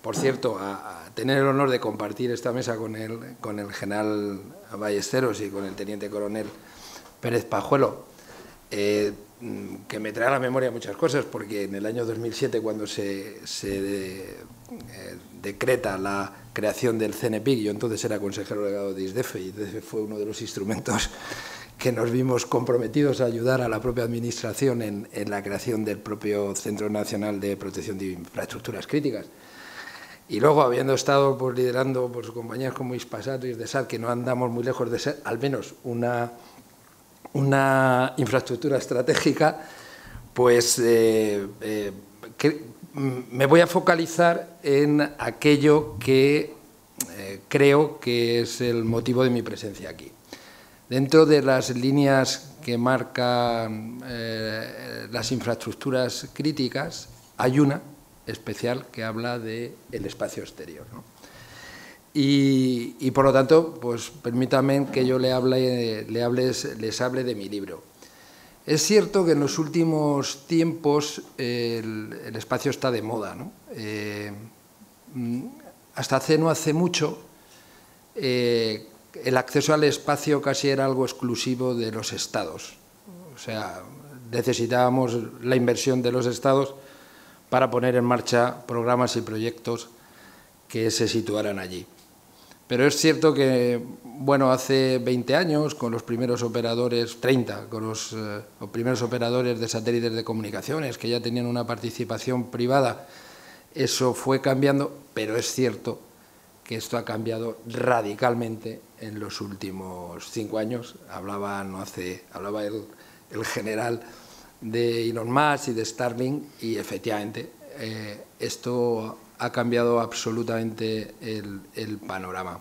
por cierto, a tener el honor de compartir esta mesa con el general Ballesteros y con el teniente coronel Pérez Pajuelo, que me trae a la memoria muchas cosas, porque en el año 2007, cuando se decreta la creación del CNPIC, yo entonces era consejero delegado de ISDEFE, y ISDEFE fue uno de los instrumentos que nos vimos comprometidos a ayudar a la propia Administración en la creación del propio Centro Nacional de Protección de Infraestructuras Críticas. Y luego, habiendo estado pues, liderando por sus compañías como Hispasat y Hispasat, que no andamos muy lejos de ser al menos una infraestructura estratégica, pues me voy a focalizar en aquello que creo que es el motivo de mi presencia aquí. Dentro de las líneas que marcan las infraestructuras críticas, hay una especial que habla del espacio exterior, ¿no? Y por lo tanto, pues permítanme que yo les hable de mi libro. Es cierto que en los últimos tiempos el espacio está de moda, ¿no? Hasta no hace mucho, el acceso al espacio casi era algo exclusivo de los Estados. O sea, necesitábamos la inversión de los Estados para poner en marcha programas y proyectos que se situaran allí. Pero es cierto que, bueno, hace 20 años, con los primeros operadores, 30, con los primeros operadores de satélites de comunicaciones, que ya tenían una participación privada, eso fue cambiando, pero es cierto que esto ha cambiado radicalmente en los últimos 5 años. Hablaba el general de Elon Musk y de Starlink, y efectivamente esto ha cambiado absolutamente el panorama.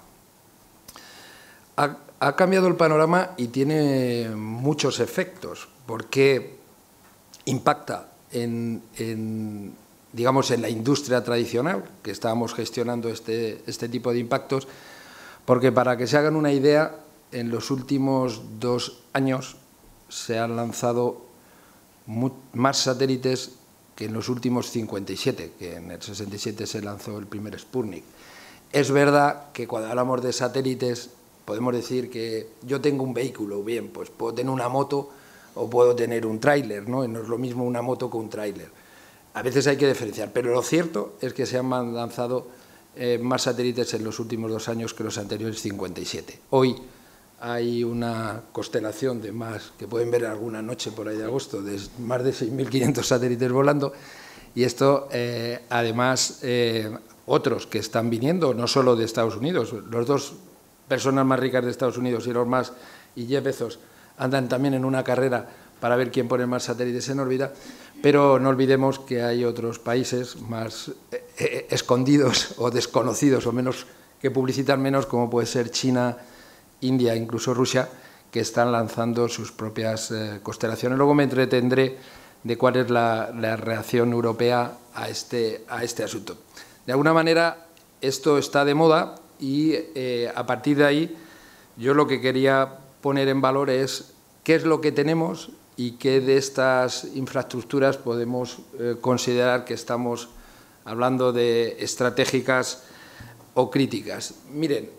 Ha cambiado el panorama y tiene muchos efectos, porque impacta en digamos, en la industria tradicional, que estábamos gestionando este tipo de impactos, porque para que se hagan una idea, en los últimos 2 años se han lanzado más satélites que en los últimos 57, que en el 67 se lanzó el primer Sputnik. Es verdad que cuando hablamos de satélites podemos decir que yo tengo un vehículo, bien, pues puedo tener una moto o puedo tener un tráiler, ¿no? Y no es lo mismo una moto que un tráiler. A veces hay que diferenciar, pero lo cierto es que se han lanzado más satélites en los últimos 2 años que los anteriores 57. Hoy hay una constelación de más, que pueden ver alguna noche por ahí de agosto, de más de 6.500 satélites volando, y esto, además, otros que están viniendo, no solo de Estados Unidos, los 2 personas más ricas de Estados Unidos, Elon Musk y Jeff Bezos, andan también en una carrera para ver quién pone más satélites en órbita, pero no olvidemos que hay otros países más escondidos o desconocidos o menos que publicitan menos, como puede ser China, India, incluso Rusia, que están lanzando sus propias constelaciones. Luego me entretendré de cuál es la reacción europea a este asunto. De alguna manera, esto está de moda y a partir de ahí yo lo que quería poner en valor es qué es lo que tenemos y qué de estas infraestructuras podemos considerar que estamos hablando de estratégicas o críticas. Miren,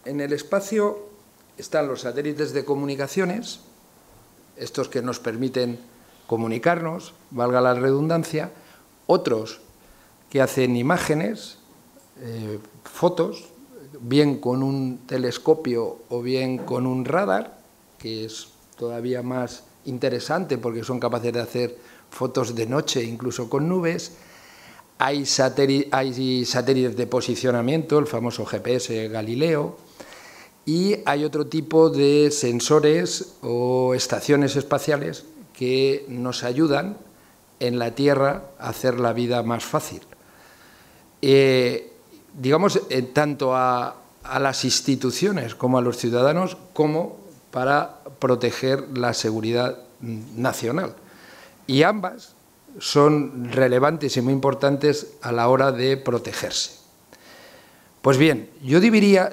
en el espacio están los satélites de comunicaciones, estos que nos permiten comunicarnos, valga la redundancia, otros que hacen imágenes, fotos, bien con un telescopio o bien con un radar, que es todavía más interesante porque son capaces de hacer fotos de noche, incluso con nubes. Hay satélites de posicionamiento, el famoso GPS Galileo, y hay otro tipo de sensores o estaciones espaciales que nos ayudan en la Tierra a hacer la vida más fácil. Digamos, tanto a las instituciones como a los ciudadanos, como para proteger la seguridad nacional. Y ambas son relevantes y muy importantes a la hora de protegerse. Pues bien, yo diría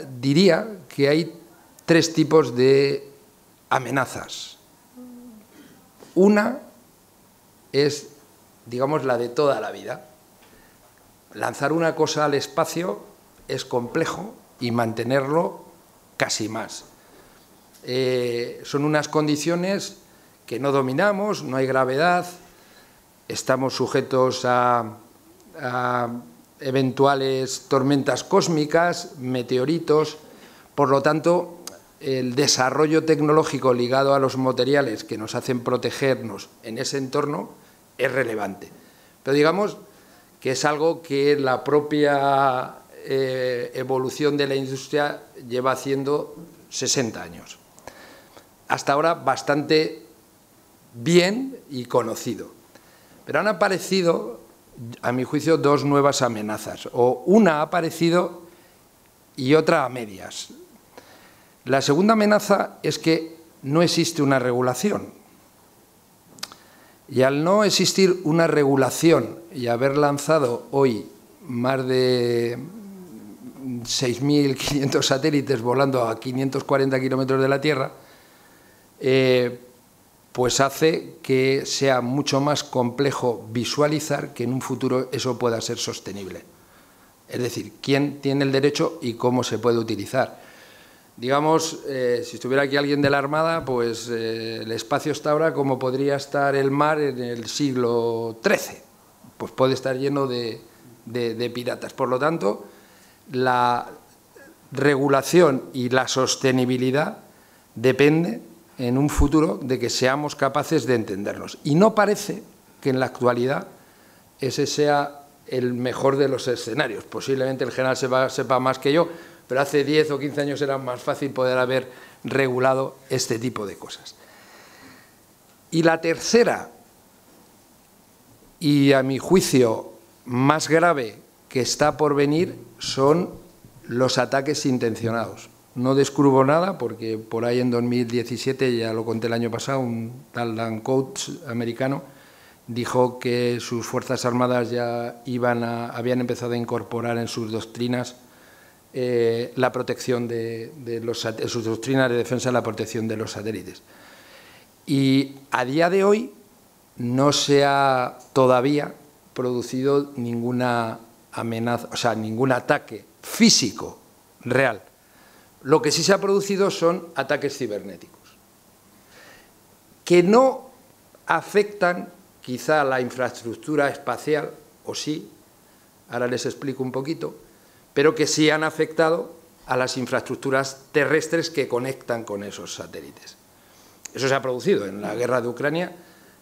que hay 3 tipos de amenazas. Una es, digamos, la de toda la vida. Lanzar una cosa al espacio es complejo y mantenerlo casi más. Son unas condiciones que no dominamos, no hay gravedad, estamos sujetos a eventuales tormentas cósmicas, meteoritos. Por lo tanto, el desarrollo tecnológico ligado a los materiales que nos hacen protegernos en ese entorno es relevante. Pero digamos que es algo que la propia evolución de la industria lleva haciendo 60 años. Hasta ahora bastante bien y conocido. Pero han aparecido, a mi juicio, 2 nuevas amenazas. O una ha aparecido y otra a medias. La segunda amenaza es que no existe una regulación. Y al no existir una regulación y haber lanzado hoy más de 6.500 satélites volando a 540 kilómetros de la Tierra, pues hace que sea mucho más complejo visualizar que en un futuro eso pueda ser sostenible. Es decir, quién tiene el derecho y cómo se puede utilizar. Digamos, si estuviera aquí alguien de la Armada, pues el espacio está ahora como podría estar el mar en el siglo XIII. Pues puede estar lleno de piratas. Por lo tanto, la regulación y la sostenibilidad depende en un futuro de que seamos capaces de entendernos. Y no parece que en la actualidad ese sea el mejor de los escenarios. Posiblemente el general sepa más que yo, pero hace 10 o 15 años era más fácil poder haber regulado este tipo de cosas. Y la tercera, y a mi juicio más grave que está por venir, son los ataques intencionados. No descubro nada porque por ahí en 2017, ya lo conté el año pasado, un tal Dan Coates americano dijo que sus Fuerzas Armadas ya habían empezado a incorporar en sus doctrinas la protección sus doctrinas de defensa de la protección de los satélites. Y a día de hoy no se ha todavía producido ninguna amenaza, o sea, ningún ataque físico real. Lo que sí se ha producido son ataques cibernéticos, que no afectan quizá a la infraestructura espacial, o sí, ahora les explico un poquito, pero que sí han afectado a las infraestructuras terrestres que conectan con esos satélites. Eso se ha producido en la guerra de Ucrania.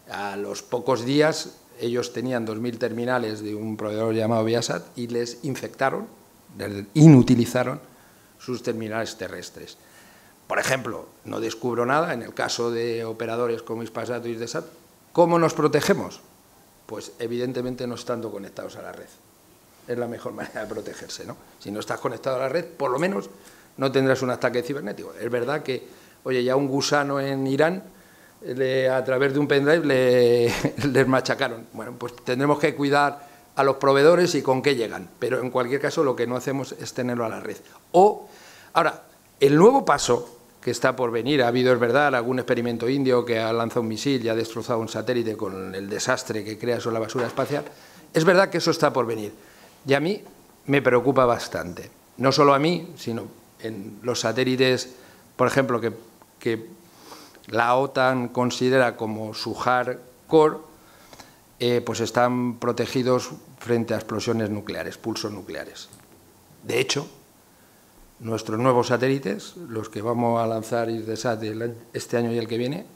A los pocos días ellos tenían 2.000 terminales de un proveedor llamado Viasat y les infectaron, les inutilizaron sus terminales terrestres. Por ejemplo, no descubro nada, en el caso de operadores como Hispasat o Hisdesat, ¿cómo nos protegemos? Pues evidentemente no estando conectados a la red. Es la mejor manera de protegerse, ¿no? Si no estás conectado a la red, por lo menos no tendrás un ataque cibernético. Es verdad que, oye, ya un gusano en Irán, a través de un pendrive les machacaron. Bueno, pues tendremos que cuidar a los proveedores y con qué llegan, pero en cualquier caso lo que no hacemos es tenerlo a la red. Ahora, el nuevo paso que está por venir, ha habido, es verdad, algún experimento indio que ha lanzado un misil y ha destrozado un satélite con el desastre que crea sobre la basura espacial, es verdad que eso está por venir. Y a mí me preocupa bastante. No solo a mí, sino en los satélites, por ejemplo, que la OTAN considera como su hardcore, pues están protegidos frente a explosiones nucleares, pulsos nucleares. De hecho, nuestros nuevos satélites, los que vamos a lanzar Hisdesat este año y el que viene,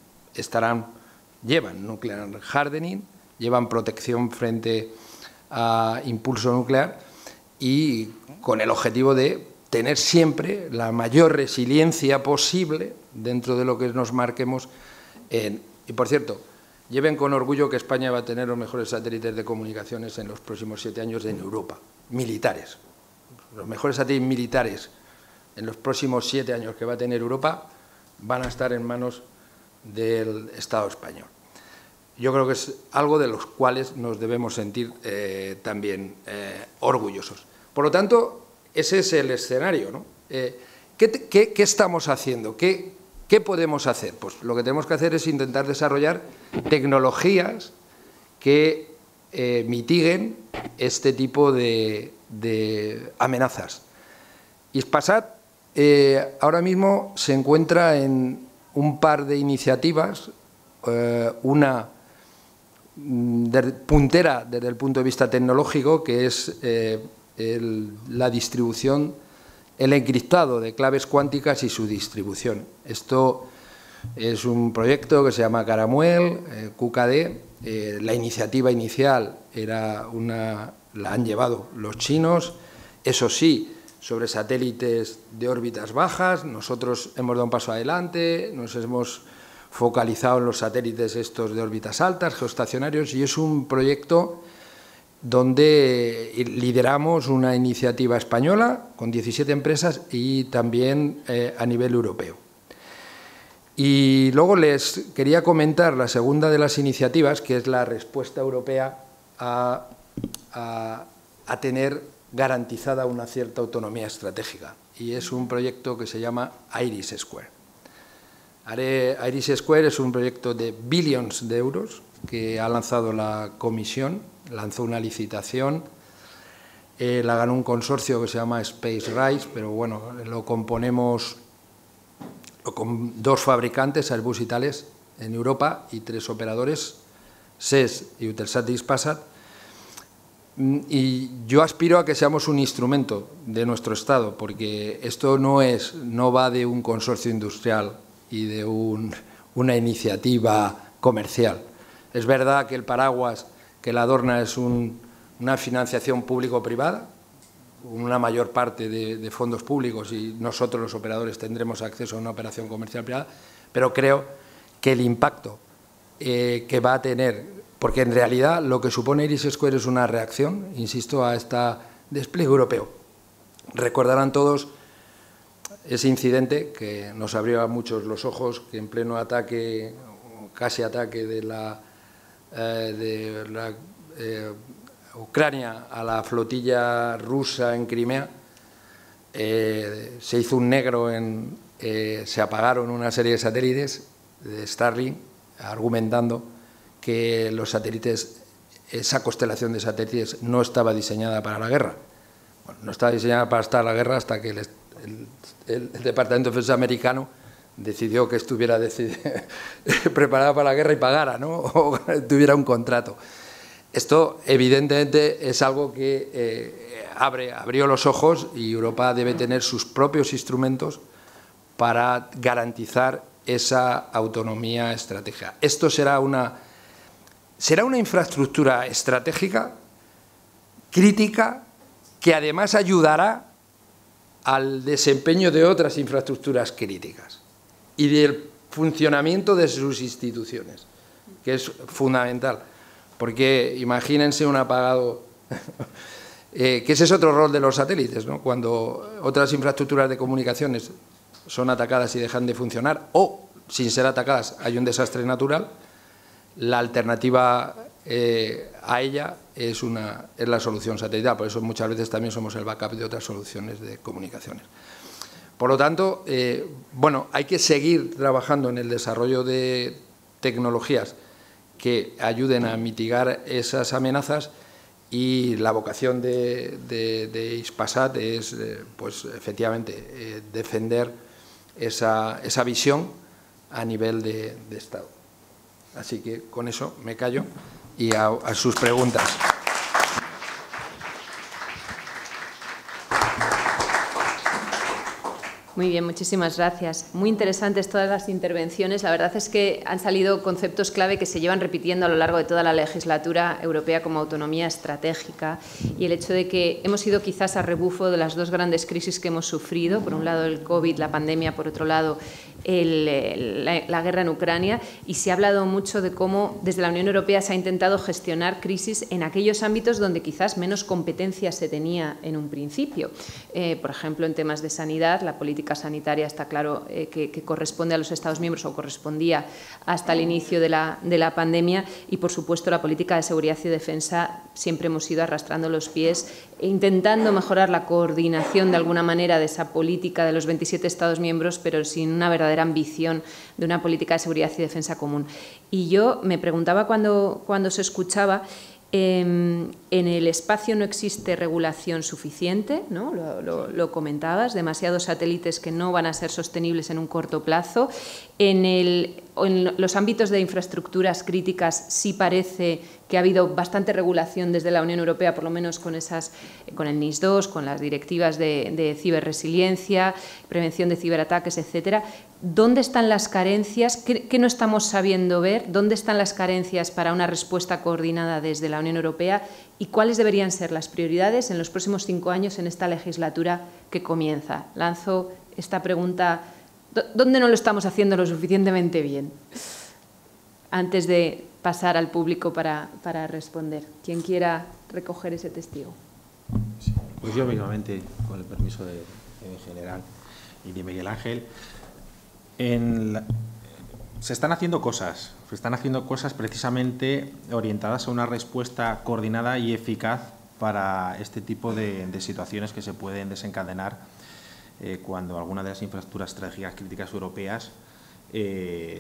llevan nuclear hardening, llevan protección frente a impulso nuclear y con el objetivo de tener siempre la mayor resiliencia posible dentro de lo que nos marquemos. Y, por cierto, lleven con orgullo que España va a tener los mejores satélites de comunicaciones en los próximos 7 años en Europa, militares. Los mejores satélites militares en los próximos 7 años que va a tener Europa van a estar en manos del Estado español. Yo creo que es algo de los cuales nos debemos sentir también orgullosos. Por lo tanto, ese es el escenario, ¿no? ¿Qué estamos haciendo? ¿Qué podemos hacer? Pues lo que tenemos que hacer es intentar desarrollar tecnologías que mitiguen este tipo de amenazas. ISPASAT ahora mismo se encuentra en un par de iniciativas, una puntera desde el punto de vista tecnológico, que es la distribución, el encriptado de claves cuánticas y su distribución. Esto es un proyecto que se llama Caramuel, QKD. La iniciativa inicial la han llevado los chinos, eso sí, sobre satélites de órbitas bajas. Nosotros hemos dado un paso adelante, nos hemos focalizado en los satélites estos de órbitas altas, geoestacionarios, y es un proyecto donde lideramos una iniciativa española con 17 empresas y también a nivel europeo. Y luego les quería comentar la segunda de las iniciativas, que es la respuesta europea a tener garantizada una cierta autonomía estratégica, y es un proyecto que se llama IRIS Square. IRIS Square es un proyecto de billions de euros que ha lanzado la Comisión, lanzó una licitación, la ganó un consorcio que se llama Space Rise, pero bueno, lo componemos con 2 fabricantes, Airbus y Thales, en Europa, y 3 operadores, SES y Eutelsat y Hispasat. Y yo aspiro a que seamos un instrumento de nuestro Estado, porque esto no va de un consorcio industrial y de una iniciativa comercial. Es verdad que el paraguas que la adorna es una financiación público-privada, una mayor parte de fondos públicos, y nosotros los operadores tendremos acceso a una operación comercial privada, pero creo que el impacto que va a tener, porque en realidad lo que supone IRIS Square es una reacción, insisto, a este despliegue europeo. Recordarán todos ese incidente que nos abrió a muchos los ojos, que en pleno ataque, casi ataque de de Ucrania a la flotilla rusa en Crimea, se hizo un negro, se apagaron una serie de satélites de Starlink, argumentando que los satélites, esa constelación de satélites no estaba diseñada para la guerra. Bueno, no estaba diseñada para estar la guerra hasta que el Departamento de Defensa americano decidió que estuviera preparada para la guerra y pagara, ¿no? O tuviera un contrato. Esto, evidentemente, es algo que abrió los ojos, y Europa debe tener sus propios instrumentos para garantizar esa autonomía estratégica. Esto será una infraestructura estratégica, crítica, que además ayudará al desempeño de otras infraestructuras críticas y del funcionamiento de sus instituciones, que es fundamental. Porque imagínense un apagado, que ese es otro rol de los satélites, ¿no? Cuando otras infraestructuras de comunicaciones son atacadas y dejan de funcionar, o sin ser atacadas hay un desastre natural, la alternativa a ella es la solución satelital. Por eso muchas veces también somos el backup de otras soluciones de comunicaciones. Por lo tanto, bueno, hay que seguir trabajando en el desarrollo de tecnologías que ayuden a mitigar esas amenazas, y la vocación de Hispasat es, pues, efectivamente, defender esa visión a nivel de Estado. Así que con eso me callo y a sus preguntas. Muy bien, muchísimas gracias. Muy interesantes todas las intervenciones. La verdad es que han salido conceptos clave que se llevan repitiendo a lo largo de toda la legislatura europea, como autonomía estratégica, y el hecho de que hemos ido quizás a rebufo de las dos grandes crisis que hemos sufrido. Por un lado el COVID, la pandemia, por otro lado la guerra en Ucrania, y se ha hablado mucho de cómo desde la Unión Europea se ha intentado gestionar crisis en aquellos ámbitos donde quizás menos competencia se tenía en un principio. Por ejemplo, en temas de sanidad, la política sanitaria está claro que corresponde a los Estados miembros, o correspondía hasta el inicio de la pandemia, y por supuesto la política de seguridad y defensa siempre hemos ido arrastrando los pies, intentando mejorar la coordinación de alguna manera de esa política de los 27 Estados miembros, pero sin una verdadera ambición de una política de seguridad y defensa común. Y yo me preguntaba cuando se escuchaba, en el espacio no existe regulación suficiente, ¿no? Lo comentabas, demasiados satélites que no van a ser sostenibles en un corto plazo. En los ámbitos de infraestructuras críticas sí parece que ha habido bastante regulación desde la Unión Europea, por lo menos con el NIS 2, con las directivas de ciberresiliencia, prevención de ciberataques, etcétera. ¿Dónde están las carencias? ¿Qué no estamos sabiendo ver? ¿Dónde están las carencias para una respuesta coordinada desde la Unión Europea? ¿Y cuáles deberían ser las prioridades en los próximos 5 años en esta legislatura que comienza? Lanzo esta pregunta. ¿Dónde no lo estamos haciendo lo suficientemente bien? Antes de pasar al público para responder. ¿Quién quiera recoger ese testigo? Sí, pues yo mismamente, con el permiso de general y de Miguel Ángel, se están haciendo cosas precisamente orientadas a una respuesta coordinada y eficaz para este tipo de situaciones que se pueden desencadenar cuando alguna de las infraestructuras estratégicas críticas europeas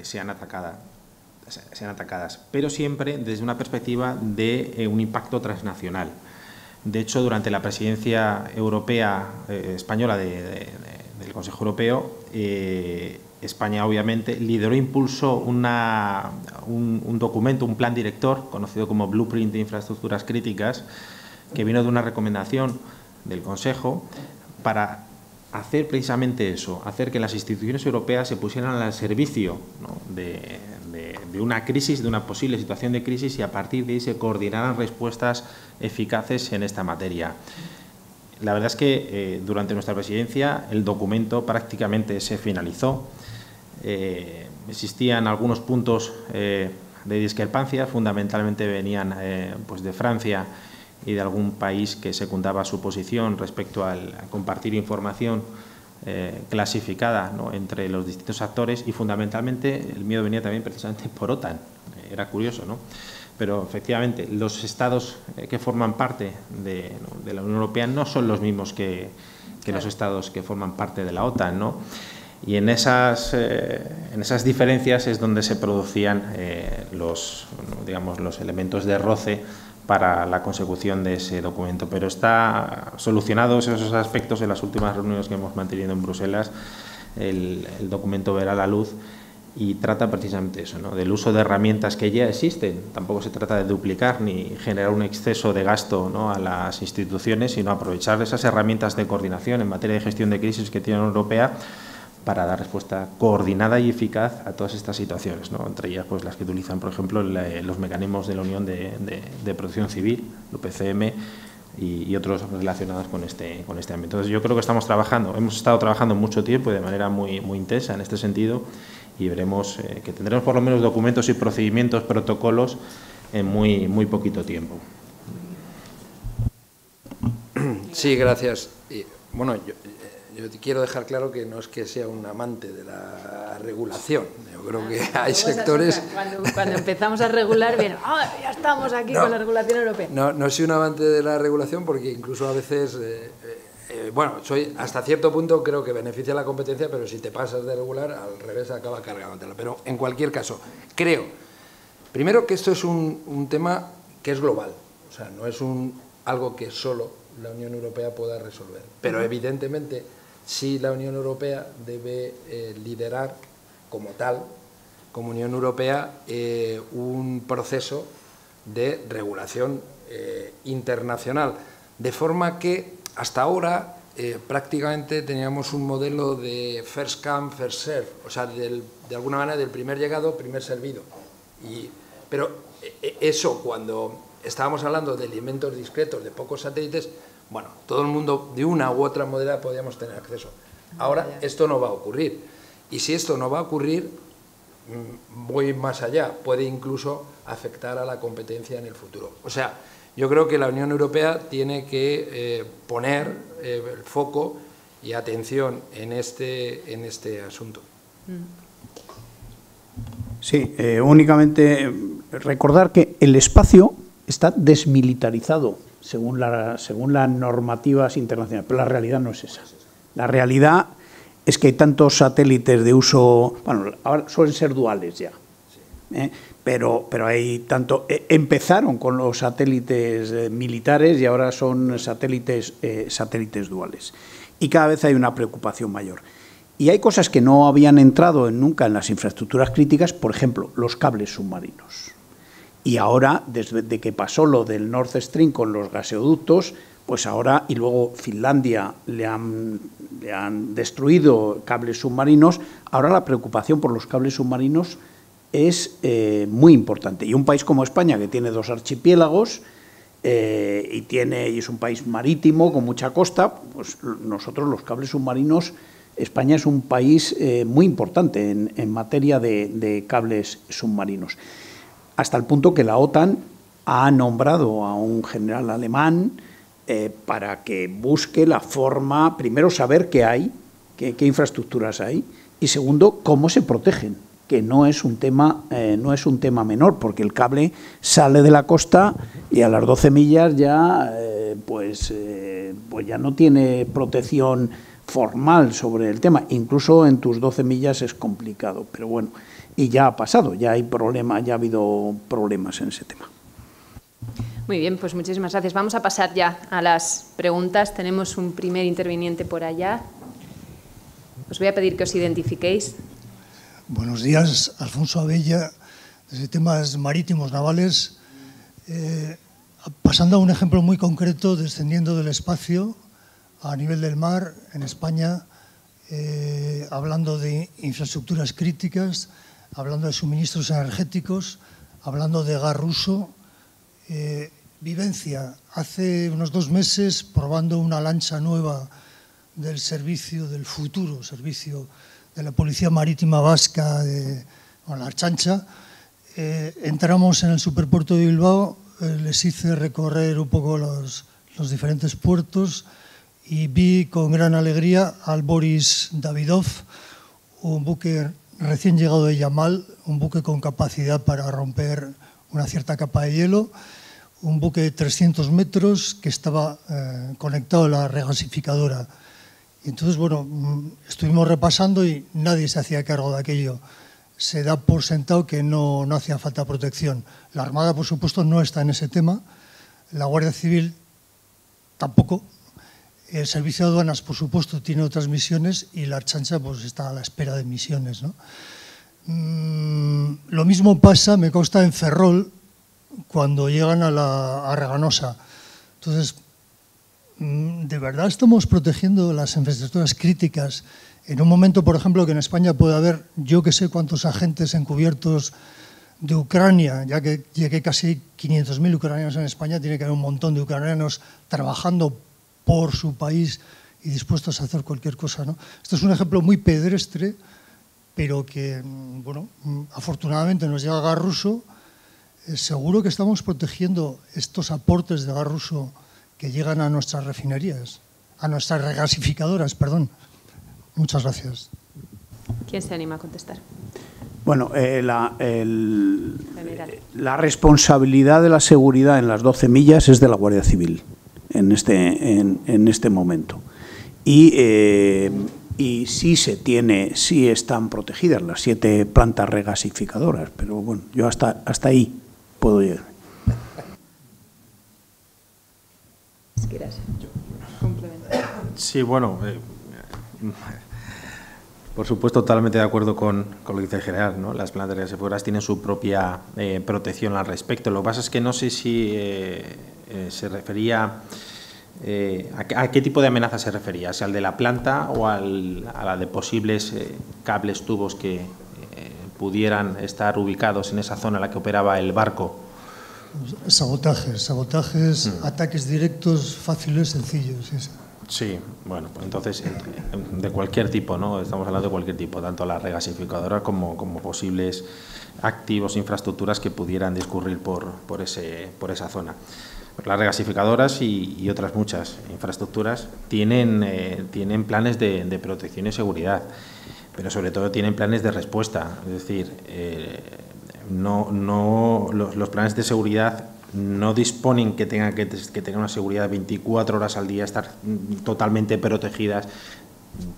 sean atacadas, pero siempre desde una perspectiva de un impacto transnacional. De hecho, durante la presidencia europea española del Consejo Europeo, España obviamente lideró e impulsó un documento, un plan director conocido como Blueprint de Infraestructuras Críticas, que vino de una recomendación del Consejo para hacer precisamente eso, hacer que las instituciones europeas se pusieran al servicio, ¿no?, de una crisis, de una posible situación de crisis, y a partir de ahí se coordinaran respuestas eficaces en esta materia. La verdad es que durante nuestra presidencia el documento prácticamente se finalizó. Existían algunos puntos de discrepancia, fundamentalmente venían pues de Francia y de algún país que secundaba su posición respecto a compartir información clasificada, ¿no?, entre los distintos actores, y fundamentalmente el miedo venía también precisamente por OTAN. Era curioso, ¿no? pero efectivamente los estados que forman parte de la Unión Europea no son los mismos que los estados que forman parte de la OTAN, ¿no? Y en esas diferencias es donde se producían los elementos de roce para la consecución de ese documento. Pero está solucionados esos aspectos en las últimas reuniones que hemos mantenido en Bruselas. El documento verá la luz y trata precisamente eso, ¿no? Del uso de herramientas que ya existen. Tampoco se trata de duplicar ni generar un exceso de gasto, ¿no?, a las instituciones, sino aprovechar esas herramientas de coordinación en materia de gestión de crisis que tiene la Unión Europea para dar respuesta coordinada y eficaz a todas estas situaciones, ¿no? Entre ellas pues las que utilizan, por ejemplo, los mecanismos de la Unión de Protección Civil, el UPCM y otros relacionados con este ámbito. Entonces yo creo que hemos estado trabajando mucho tiempo y de manera muy intensa en este sentido, y veremos que tendremos por lo menos documentos y procedimientos, protocolos en muy poquito tiempo. Sí, gracias. Y, bueno, yo quiero dejar claro que no es que sea un amante de la regulación. Yo creo que hay sectores... Cuando empezamos a regular, bien, ya estamos aquí con la regulación europea. No soy un amante de la regulación porque incluso a veces... bueno, hasta cierto punto creo que beneficia la competencia, pero si te pasas de regular, al revés acaba cargándotela. Pero en cualquier caso, creo, primero, que esto es un tema que es global. O sea, no es algo que solo la Unión Europea pueda resolver. Pero evidentemente sí la Unión Europea debe liderar como tal, como Unión Europea, un proceso de regulación internacional. De forma que hasta ahora prácticamente teníamos un modelo de first come, first serve, o sea, de alguna manera del primer llegado, primer servido. Pero eso, cuando estábamos hablando de elementos discretos, de pocos satélites, bueno, todo el mundo de una u otra manera podíamos tener acceso. Ahora esto no va a ocurrir. Y si esto no va a ocurrir, voy más allá, puede incluso afectar a la competencia en el futuro. O sea, yo creo que la Unión Europea tiene que poner el foco y atención en este asunto. Sí, únicamente recordar que el espacio está desmilitarizado según las normativas internacionales, pero la realidad no es esa. La realidad es que hay tantos satélites de uso, bueno, ahora suelen ser duales ya, pero hay tanto, empezaron con los satélites militares y ahora son satélites duales. Y cada vez hay una preocupación mayor. Y hay cosas que no habían entrado nunca en las infraestructuras críticas, por ejemplo, los cables submarinos. Y ahora, desde que pasó lo del Nord Stream con los gaseoductos, pues ahora, y luego Finlandia le han destruido cables submarinos, ahora la preocupación por los cables submarinos es muy importante. Y un país como España, que tiene 2 archipiélagos y es un país marítimo con mucha costa, pues nosotros los cables submarinos, España es un país muy importante en materia de cables submarinos. Hasta el punto que la OTAN ha nombrado a un general alemán para que busque la forma, primero saber qué hay, qué infraestructuras hay, y segundo, cómo se protegen, que no es un tema menor, porque el cable sale de la costa y a las 12 millas ya, pues ya no tiene protección formal sobre el tema. Incluso en tus 12 millas es complicado, pero bueno, y ya ha pasado, ya ha habido problemas en ese tema. Muy bien, pues muchísimas gracias. Vamos a pasar ya a las preguntas. Tenemos un primer interviniente por allá. Os voy a pedir que os identifiquéis. Buenos días, Alfonso Abella, desde temas marítimos navales. Pasando a un ejemplo muy concreto, descendiendo del espacio a nivel del mar, en España, hablando de infraestructuras críticas, hablando de suministros energéticos, hablando de gas ruso. Vivencia, hace unos 2 meses, probando una lancha nueva del futuro servicio de la Policía Marítima Vasca, la Archancha, entramos en el superpuerto de Bilbao, les hice recorrer un poco los diferentes puertos y vi con gran alegría al Boris Davidov, un buque recién llegado de Yamal, un buque con capacidad para romper una cierta capa de hielo, un buque de 300 metros que estaba conectado a la regasificadora. Y entonces, bueno, estuvimos repasando y nadie se hacía cargo de aquello. Se da por sentado que no hacía falta protección. La Armada, por supuesto, no está en ese tema. La Guardia Civil tampoco. El Servicio de Aduanas, por supuesto, tiene otras misiones y la Archancha pues, está a la espera de misiones, ¿no? Lo mismo pasa, me consta, en Ferrol, cuando llegan a Reganosa. Entonces, ¿de verdad estamos protegiendo las infraestructuras críticas en un momento, por ejemplo, que en España puede haber yo que sé cuántos agentes encubiertos de Ucrania, ya que casi 500.000 ucranianos en España, tiene que haber un montón de ucranianos trabajando por su país y dispuestos a hacer cualquier cosa, ¿no? Esto es un ejemplo muy pedestre, pero que, bueno, afortunadamente nos llega gas ruso. Seguro que estamos protegiendo estos aportes de gas ruso que llegan a nuestras refinerías, a nuestras regasificadoras, perdón. Muchas gracias. ¿Quién se anima a contestar? Bueno, la responsabilidad de la seguridad en las 12 millas es de la Guardia Civil en este momento. Y sí están protegidas las 7 plantas regasificadoras, pero bueno, yo hasta ahí puedo llegar. Si quieres complementar. Sí, bueno, por supuesto, totalmente de acuerdo con lo que dice el general, ¿no? Las plantas regasificadoras tienen su propia protección al respecto. Lo que pasa es que no sé si se refería... ¿A qué tipo de amenaza se refería? ¿Si al de la planta o a la de posibles cables, tubos que pudieran estar ubicados en esa zona en la que operaba el barco? Sabotajes, ataques directos, fáciles, sencillos. Sí. Sí, bueno, pues entonces de cualquier tipo, ¿no? Estamos hablando de cualquier tipo, tanto la regasificadora como posibles activos, infraestructuras que pudieran discurrir por esa zona. Las regasificadoras y otras muchas infraestructuras tienen planes de protección y seguridad, pero sobre todo tienen planes de respuesta. Es decir, los planes de seguridad no disponen que tengan una seguridad 24 horas al día, estar totalmente protegidas.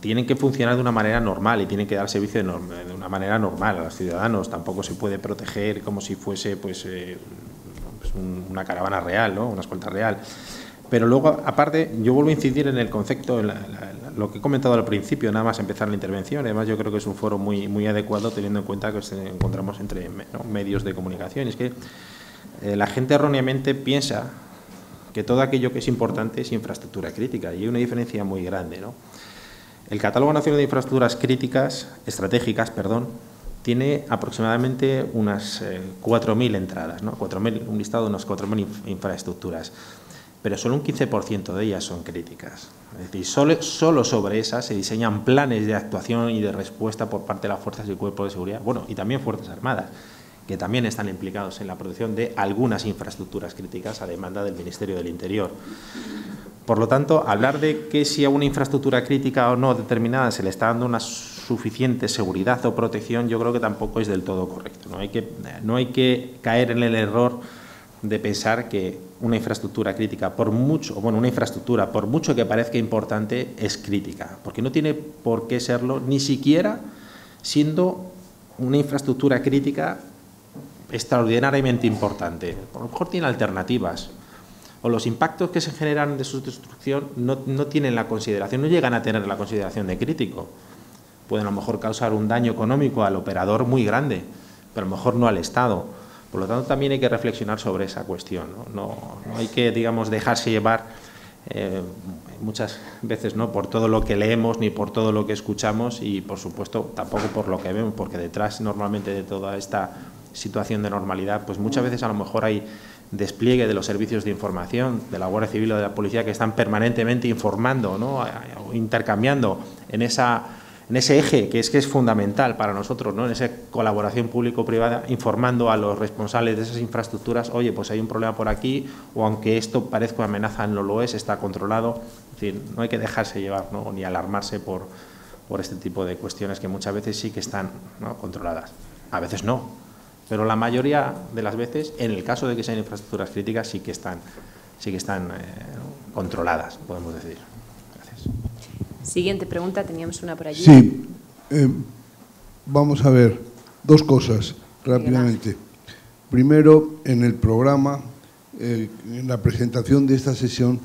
Tienen que funcionar de una manera normal y tienen que dar servicio de una manera normal a los ciudadanos. Tampoco se puede proteger como si fuese una caravana real, ¿no? Una escolta real. Pero luego, aparte, yo vuelvo a incidir en el concepto, lo que he comentado al principio, nada más empezar la intervención. Además, yo creo que es un foro muy adecuado, teniendo en cuenta que nos encontramos entre medios de comunicación. Es que la gente erróneamente piensa que todo aquello que es importante es infraestructura crítica, y hay una diferencia muy grande, ¿no? El Catálogo Nacional de Infraestructuras Estratégicas, tiene aproximadamente unas 4.000 entradas, ¿no? Un listado de unas 4.000 infraestructuras, pero solo un 15% de ellas son críticas. Es decir, solo sobre esas se diseñan planes de actuación y de respuesta por parte de las fuerzas y cuerpos de seguridad, bueno, y también Fuerzas Armadas, que también están implicados en la protección de algunas infraestructuras críticas a demanda del Ministerio del Interior. Por lo tanto, hablar de que si a una infraestructura crítica o no determinada se le está dando una suficiente seguridad o protección, yo creo que tampoco es del todo correcto. No hay que caer en el error de pensar que una infraestructura crítica, por mucho que parezca importante, es crítica, porque no tiene por qué serlo, ni siquiera siendo una infraestructura crítica extraordinariamente importante. A lo mejor tiene alternativas, o los impactos que se generan de su destrucción no tienen la consideración, no llegan a tener la consideración de crítico. Pueden a lo mejor causar un daño económico al operador muy grande, pero a lo mejor no al Estado. Por lo tanto, también hay que reflexionar sobre esa cuestión, ¿no? No hay que, digamos, dejarse llevar muchas veces, ¿no?, por todo lo que leemos ni por todo lo que escuchamos, y, por supuesto, tampoco por lo que vemos, porque detrás normalmente de toda esta situación de normalidad, pues muchas veces a lo mejor hay despliegue de los servicios de información, de la Guardia Civil o de la Policía, que están permanentemente informando, ¿no?, intercambiando en ese eje que es fundamental para nosotros, ¿no?, en esa colaboración público-privada, informando a los responsables de esas infraestructuras: oye, pues hay un problema por aquí, o aunque esto parezca una amenaza, no lo es, está controlado. Es decir, no hay que dejarse llevar, ¿no?, ni alarmarse por este tipo de cuestiones que muchas veces sí que están, ¿no?, controladas. A veces no, Pero la mayoría de las veces, en el caso de que sean infraestructuras críticas, sí que están controladas, podemos decir. Gracias. Siguiente pregunta, teníamos una por allí. Sí, vamos a ver, dos cosas rápidamente. Primero, en el programa, en la presentación de esta sesión,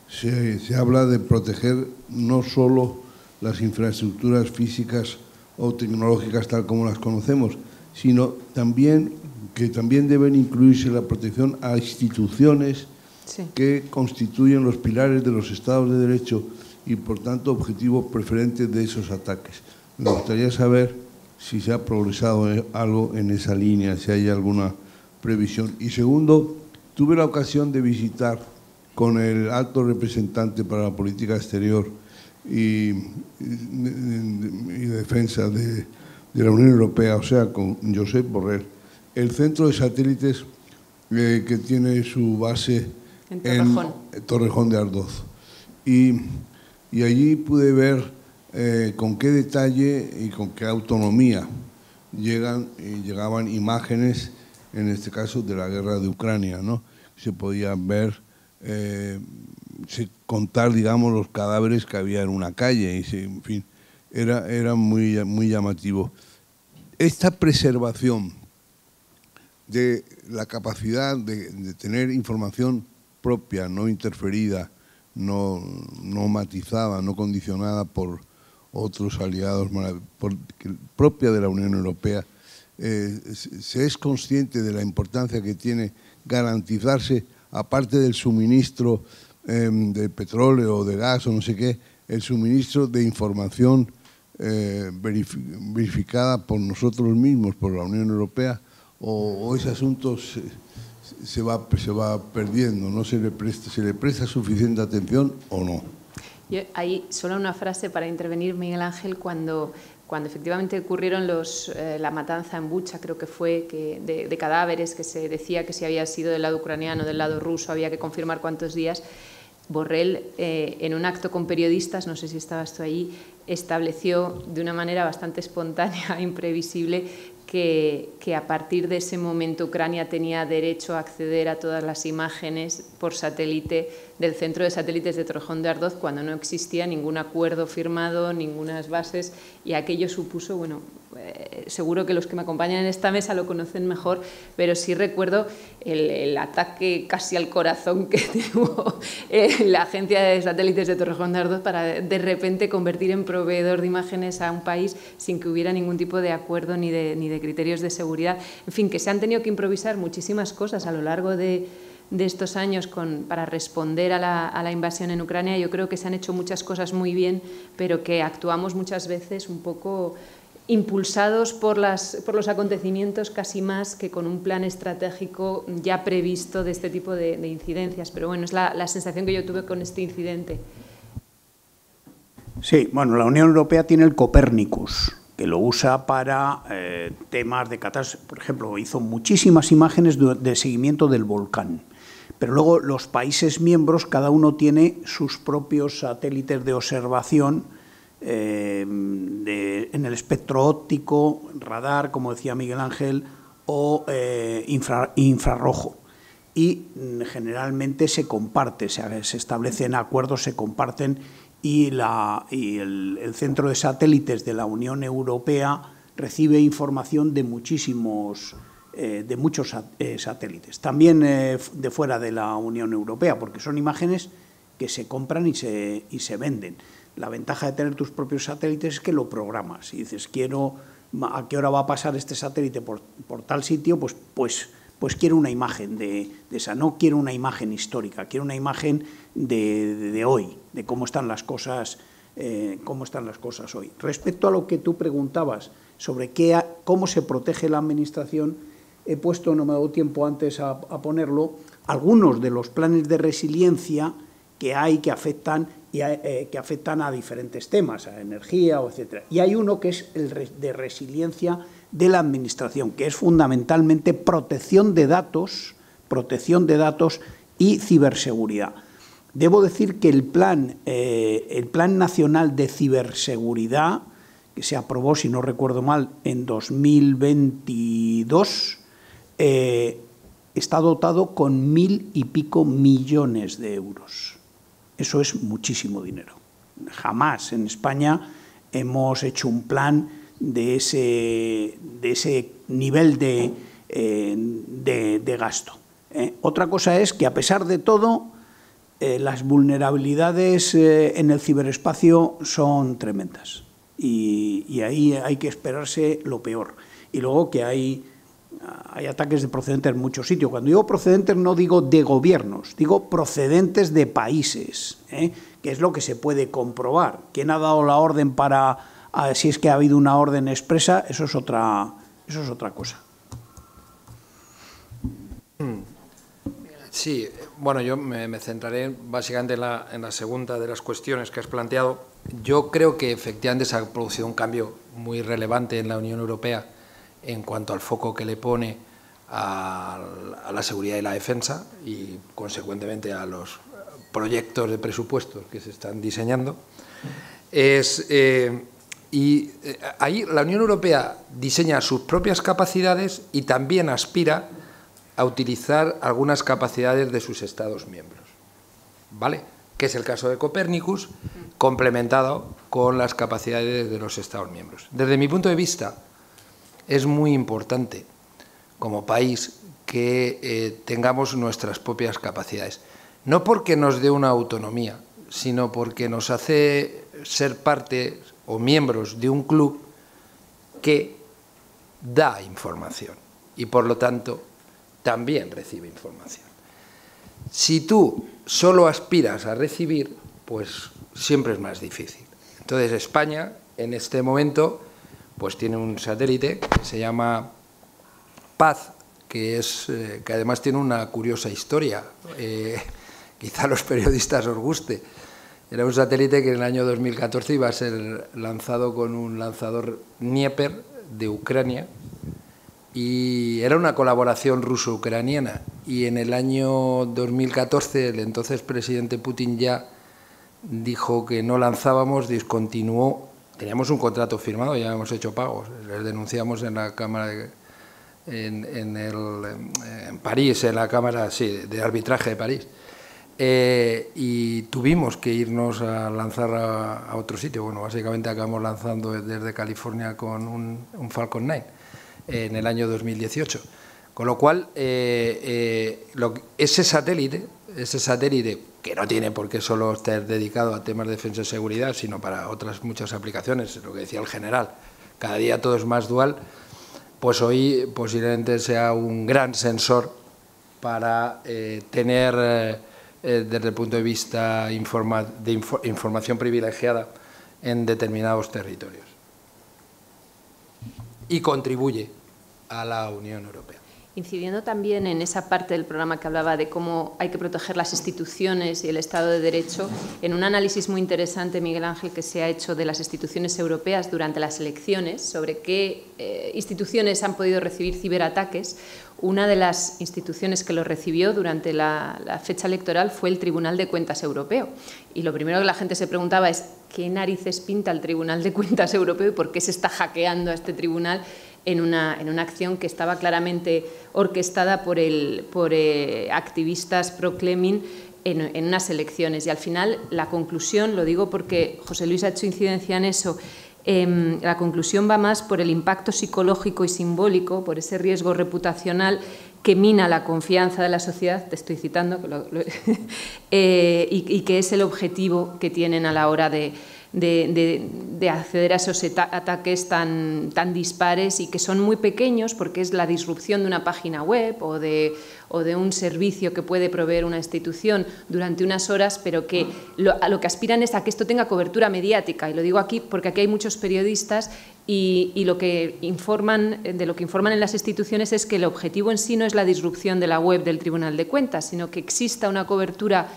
se habla de proteger no solo las infraestructuras físicas o tecnológicas tal como las conocemos, sino también que también deben incluirse la protección a instituciones que constituyen los pilares de los Estados de Derecho y, por tanto, objetivo preferente de esos ataques. Me gustaría saber si se ha progresado algo en esa línea, si hay alguna previsión. Y segundo, tuve la ocasión de visitar con el alto representante para la política exterior y defensa de la Unión Europea, o sea, con Josep Borrell, el centro de satélites que tiene su base en Torrejón de Ardoz. Y allí pude ver con qué detalle y con qué autonomía llegaban imágenes, en este caso de la guerra de Ucrania, ¿no? Se podían ver, contar, digamos, los cadáveres que había en una calle, y en fin, era muy llamativo. Esta preservación de la capacidad de tener información propia, no interferida, no matizada, no condicionada por otros aliados, propia de la Unión Europea, se es consciente de la importancia que tiene garantizarse, aparte del suministro de petróleo o de gas o no sé qué, el suministro de información verificada por nosotros mismos, por la Unión Europea, o ese asunto se va perdiendo, no se le presta suficiente atención o no. Hay solo una frase para intervenir, Miguel Ángel, cuando efectivamente ocurrieron la matanza en Bucha, creo que fue, de cadáveres, que se decía que si había sido del lado ucraniano, del lado ruso, había que confirmar cuántos días. Borrell, en un acto con periodistas, no sé si estabas tú allí, estableció de una manera bastante espontánea e imprevisible que a partir de ese momento Ucrania tenía derecho a acceder a todas las imágenes por satélite del centro de satélites de Torrejón de Ardoz, cuando no existía ningún acuerdo firmado, ningunas bases, y aquello supuso, bueno, seguro que los que me acompañan en esta mesa lo conocen mejor, pero sí recuerdo el ataque casi al corazón que tuvo la agencia de satélites de Torrejón de Ardoz para de repente convertir en proveedor de imágenes a un país sin que hubiera ningún tipo de acuerdo ni de criterios de seguridad. En fin, que se han tenido que improvisar muchísimas cosas a lo largo de estos años para responder a la invasión en Ucrania. Yo creo que se han hecho muchas cosas muy bien, pero que actuamos muchas veces un poco impulsados por los acontecimientos, casi más que con un plan estratégico ya previsto de este tipo de incidencias. Pero bueno, es la sensación que yo tuve con este incidente. Sí, bueno, la Unión Europea tiene el Copernicus, que lo usa para temas de catástrofes. Por ejemplo, hizo muchísimas imágenes de seguimiento del volcán. Pero luego los países miembros, cada uno tiene sus propios satélites de observación en el espectro óptico, radar, como decía Miguel Ángel, o infrarrojo. Y generalmente se comparte, se establecen acuerdos, se comparten, y el centro de satélites de la Unión Europea recibe información de muchos satélites, también de fuera de la Unión Europea, porque son imágenes que se compran y se venden. La ventaja de tener tus propios satélites es que lo programas y dices, quiero a qué hora va a pasar este satélite por tal sitio, pues quiero una imagen de esa, no quiero una imagen histórica, quiero una imagen de hoy, de cómo están las cosas hoy. Respecto a lo que tú preguntabas sobre cómo se protege la administración, he puesto, no me ha dado tiempo antes a ponerlo, algunos de los planes de resiliencia que hay que afectan a diferentes temas, a energía, etc. Y hay uno que es el de resiliencia de la administración, que es fundamentalmente protección de datos y ciberseguridad. Debo decir que el Plan Nacional de Ciberseguridad, que se aprobó, si no recuerdo mal, en 2022, está dotado con 1.000 y pico millones de euros. Eso es muchísimo dinero. Jamás en España hemos hecho un plan de ese nivel de gasto. Otra cosa es que, a pesar de todo, las vulnerabilidades en el ciberespacio son tremendas y ahí hay que esperarse lo peor. Y luego que hay ataques de procedentes en muchos sitios. Cuando digo procedentes no digo de gobiernos, digo procedentes de países, que es lo que se puede comprobar. ¿Quién ha dado la orden para, si es que ha habido una orden expresa? Eso es otra cosa. Sí, bueno, yo me centraré básicamente en la segunda de las cuestiones que has planteado. Yo creo que efectivamente se ha producido un cambio muy relevante en la Unión Europea en cuanto al foco que le pone a la seguridad y la defensa y, consecuentemente, a los proyectos de presupuestos que se están diseñando. Ahí la Unión Europea diseña sus propias capacidades y también aspira a utilizar algunas capacidades de sus Estados miembros, ¿vale? Que es el caso de Copernicus, complementado con las capacidades de los Estados miembros. Desde mi punto de vista, es muy importante como país que tengamos nuestras propias capacidades. No porque nos dé una autonomía, sino porque nos hace ser parte o miembros de un club que da información y, por lo tanto, también recibe información. Si tú solo aspiras a recibir, pues siempre es más difícil. Entonces, España, en este momento, pues tiene un satélite que se llama Paz, que además tiene una curiosa historia. Quizá a los periodistas os guste. Era un satélite que en el año 2014 iba a ser lanzado con un lanzador Dnieper de Ucrania, y era una colaboración ruso-ucraniana. Y en el año 2014 el entonces presidente Putin ya dijo que no lanzábamos, discontinuó. Teníamos un contrato firmado, ya hemos hecho pagos. Les denunciamos en la Cámara en París, en la Cámara de Arbitraje de París. Y tuvimos que irnos a lanzar a otro sitio. Bueno, básicamente acabamos lanzando desde California con un Falcon 9 en el año 2018. Con lo cual, ese satélite, que no tiene por qué solo estar dedicado a temas de defensa y seguridad, sino para otras muchas aplicaciones, lo que decía el general, cada día todo es más dual, pues hoy posiblemente sea un gran sensor para tener, desde el punto de vista de información privilegiada en determinados territorios. Y contribuye a la Unión Europea. Incidiendo también en esa parte del programa que hablaba de cómo hay que proteger las instituciones y el Estado de Derecho, en un análisis muy interesante, Miguel Ángel, que se ha hecho de las instituciones europeas durante las elecciones, sobre qué instituciones han podido recibir ciberataques, una de las instituciones que lo recibió durante la fecha electoral fue el Tribunal de Cuentas Europeo. Y lo primero que la gente se preguntaba es ¿qué narices pinta el Tribunal de Cuentas Europeo y por qué se está hackeando a este tribunal en una acción que estaba claramente orquestada por activistas pro-Kremlin en unas elecciones? Y al final la conclusión, lo digo porque José Luis ha hecho incidencia en eso, la conclusión va más por el impacto psicológico y simbólico, por ese riesgo reputacional que mina la confianza de la sociedad, te estoy citando, y que es el objetivo que tienen a la hora de acceder a esos ataques tan dispares y que son muy pequeños porque es la disrupción de una página web o de un servicio que puede proveer una institución durante unas horas, pero que a lo que aspiran es a que esto tenga cobertura mediática. Y lo digo aquí porque aquí hay muchos periodistas y de lo que informan en las instituciones es que el objetivo en sí no es la disrupción de la web del Tribunal de Cuentas, sino que exista una cobertura,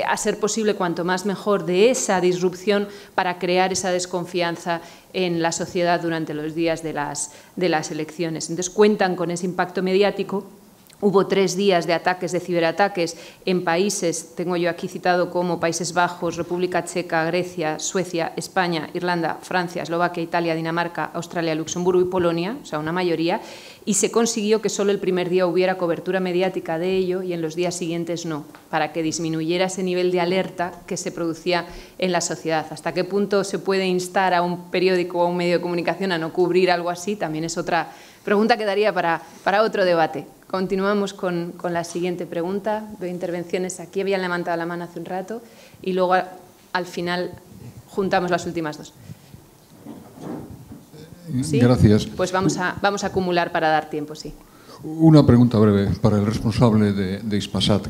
a ser posible cuanto más mejor, de esa disrupción para crear esa desconfianza en la sociedad durante los días de las elecciones. Entonces cuentan con ese impacto mediático Hubo 3 días de ataques, de ciberataques en países, tengo yo aquí citado como Países Bajos, República Checa, Grecia, Suecia, España, Irlanda, Francia, Eslovaquia, Italia, Dinamarca, Australia, Luxemburgo y Polonia, o sea, una mayoría, y se consiguió que solo el primer día hubiera cobertura mediática de ello y en los días siguientes no, para que disminuyera ese nivel de alerta que se producía en la sociedad. ¿Hasta qué punto se puede instar a un periódico o a un medio de comunicación a no cubrir algo así? También es otra pregunta que daría para otro debate. Continuamos con la siguiente pregunta. Veo intervenciones aquí, habían levantado la mano hace un rato y luego al final juntamos las últimas 2. ¿Sí? Gracias. Pues vamos a acumular para dar tiempo, sí. Una pregunta breve para el responsable de Hispasat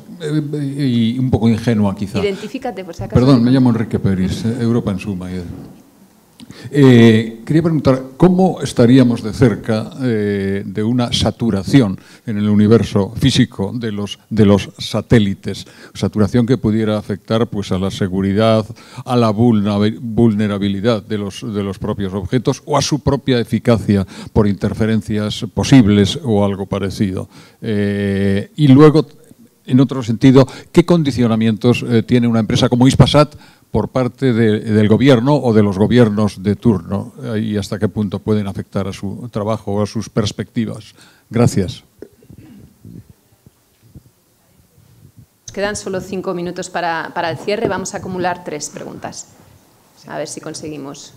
y un poco ingenua quizá. Identifícate por si acaso. Perdón, me llamo Enrique Peris, Europa en Suma. Quería preguntar, ¿cómo estaríamos de cerca de una saturación en el universo físico de los satélites? Saturación que pudiera afectar pues, a la seguridad, a la vulnerabilidad de los propios objetos o a su propia eficacia por interferencias posibles o algo parecido. Y luego, en otro sentido, ¿qué condicionamientos tiene una empresa como Hispasat por parte del gobierno o de los gobiernos de turno y hasta qué punto pueden afectar a su trabajo o a sus perspectivas? Gracias. Nos quedan solo 5 minutos para el cierre. Vamos a acumular 3 preguntas. A ver si conseguimos.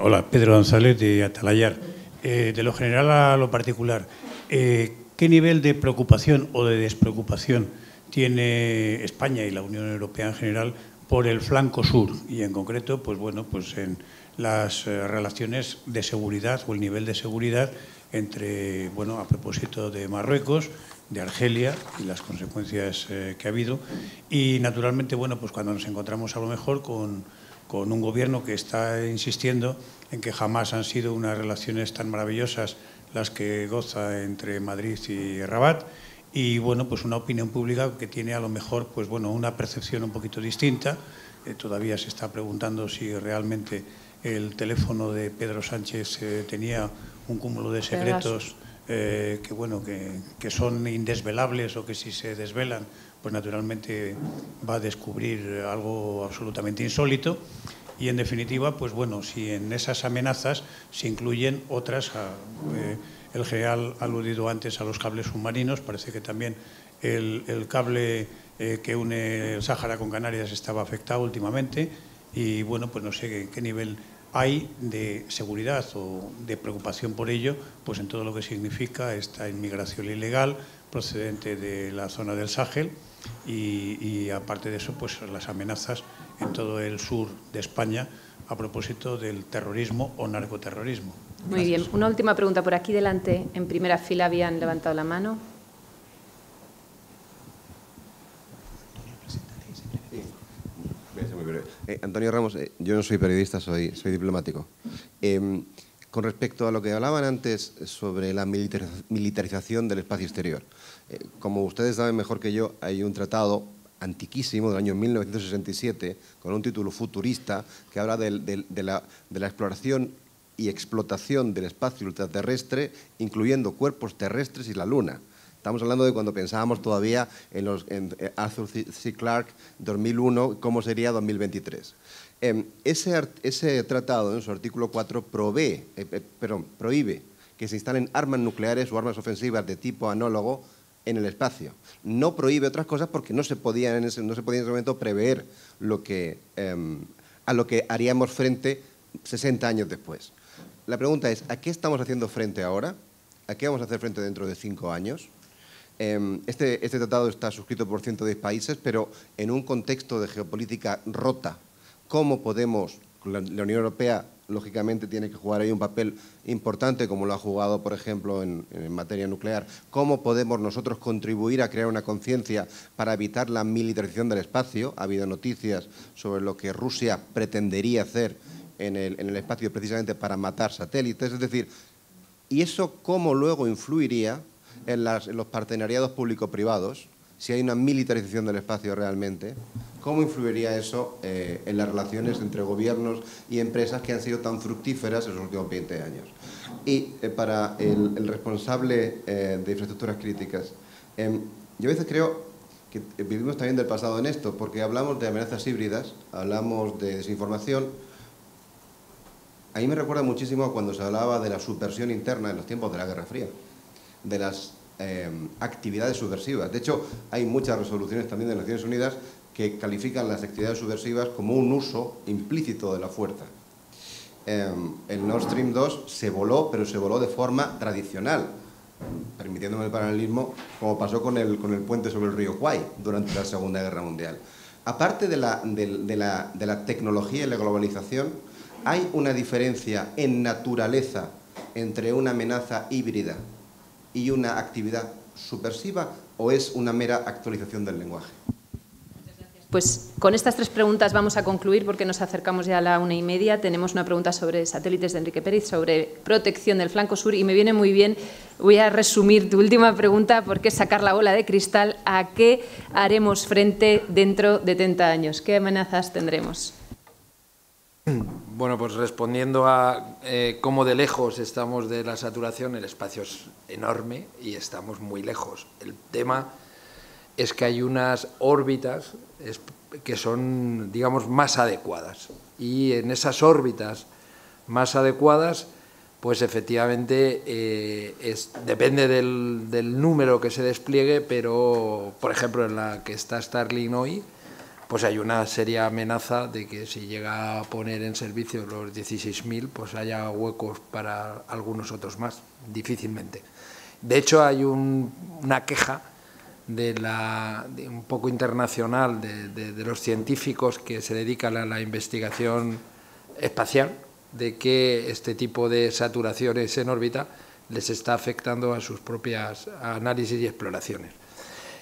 Hola, Pedro González de Atalayar. De lo general a lo particular, ¿qué nivel de preocupación o de despreocupación tiene España y la Unión Europea en general por el flanco sur y en concreto, pues bueno, pues en las relaciones de seguridad o el nivel de seguridad entre, bueno, a propósito de Marruecos, de Argelia y las consecuencias que ha habido y naturalmente, bueno, pues cuando nos encontramos a lo mejor con un gobierno que está insistiendo en que jamás han sido unas relaciones tan maravillosas las que goza entre Madrid y Rabat. Y bueno, pues una opinión pública que tiene a lo mejor pues bueno, una percepción un poquito distinta. Todavía se está preguntando si realmente el teléfono de Pedro Sánchez tenía un cúmulo de secretos que son indesvelables o que si se desvelan, pues naturalmente va a descubrir algo absolutamente insólito. Y en definitiva, pues bueno, si en esas amenazas se incluyen otras. El general ha aludido antes a los cables submarinos, parece que también el cable que une el Sáhara con Canarias estaba afectado últimamente y bueno, pues no sé qué nivel hay de seguridad o de preocupación por ello, pues en todo lo que significa esta inmigración ilegal procedente de la zona del Sahel y aparte de eso, pues las amenazas en todo el sur de España a propósito del terrorismo o narcoterrorismo. Muy bien. Una última pregunta por aquí delante. En primera fila habían levantado la mano. Antonio Ramos, yo no soy periodista, soy diplomático. Con respecto a lo que hablaban antes sobre la militarización del espacio exterior, como ustedes saben mejor que yo, hay un tratado antiquísimo del año 1967 con un título futurista que habla de la exploración y explotación del espacio ultraterrestre, incluyendo cuerpos terrestres y la Luna. Estamos hablando de cuando pensábamos todavía en Arthur C. Clarke, 2001, cómo sería 2023. Ese tratado, en su artículo 4, prohíbe que se instalen armas nucleares o armas ofensivas de tipo anólogo en el espacio. No prohíbe otras cosas porque no se podía en ese momento prever a lo que haríamos frente 60 años después. La pregunta es, ¿a qué estamos haciendo frente ahora? ¿A qué vamos a hacer frente dentro de 5 años? Este tratado está suscrito por 110 países, pero en un contexto de geopolítica rota, ¿cómo podemos, la Unión Europea lógicamente tiene que jugar ahí un papel importante, como lo ha jugado, por ejemplo, en materia nuclear? ¿Cómo podemos nosotros contribuir a crear una conciencia para evitar la militarización del espacio? Ha habido noticias sobre lo que Rusia pretendería hacer en el espacio precisamente para matar satélites, es decir, ¿y eso cómo luego influiría en los partenariados público-privados? Si hay una militarización del espacio realmente, ¿cómo influiría eso en las relaciones entre gobiernos y empresas que han sido tan fructíferas en los últimos 20 años? Y para el responsable de infraestructuras críticas, Yo a veces creo que vivimos también del pasado en esto, porque hablamos de amenazas híbridas, hablamos de desinformación. A mí me recuerda muchísimo cuando se hablaba de la subversión interna en los tiempos de la Guerra Fría, de las actividades subversivas. De hecho, hay muchas resoluciones también de Naciones Unidas que califican las actividades subversivas como un uso implícito de la fuerza. El Nord Stream 2 se voló, pero se voló de forma tradicional, permitiéndome el paralelismo, como pasó con el puente sobre el río Kwai durante la Segunda Guerra Mundial. Aparte de la tecnología y la globalización, ¿hay una diferencia en naturaleza entre una amenaza híbrida y una actividad subversiva, o es una mera actualización del lenguaje? Pues con estas 3 preguntas vamos a concluir porque nos acercamos ya a la 1:30. Tenemos una pregunta sobre satélites de Enrique Pérez, sobre protección del flanco sur, y me viene muy bien, voy a resumir tu última pregunta porque es sacar la bola de cristal. ¿A qué haremos frente dentro de 30 años? ¿Qué amenazas tendremos? Bueno, pues respondiendo a cómo de lejos estamos de la saturación, el espacio es enorme y estamos muy lejos. El tema es que hay unas órbitas que son, digamos, más adecuadas. Y en esas órbitas más adecuadas, pues efectivamente depende del número que se despliegue, pero, por ejemplo, en la que está Starlink hoy, pues hay una seria amenaza de que si llega a poner en servicio los 16.000, pues haya huecos para algunos otros más, difícilmente. De hecho, hay una queja de un poco internacional de los científicos que se dedican a la investigación espacial, de que este tipo de saturaciones en órbita les está afectando a sus propias análisis y exploraciones.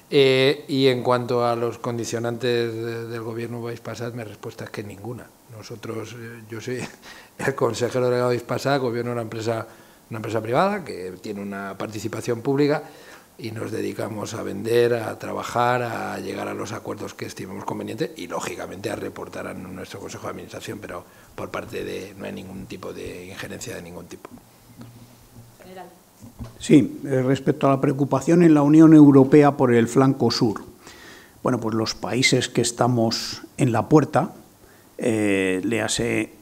Y en cuanto a los condicionantes del gobierno Baix-Passat, mi respuesta es que ninguna. Yo soy el consejero delegado de Baix-Passat, gobierno de una empresa privada que tiene una participación pública, y nos dedicamos a vender, a trabajar, a llegar a los acuerdos que estimemos convenientes y, lógicamente, a reportar a nuestro Consejo de Administración, pero por parte no hay ningún tipo de injerencia de ningún tipo. General. Sí, respecto a la preocupación en la Unión Europea por el flanco sur. Bueno, pues los países que estamos en la puerta, léase,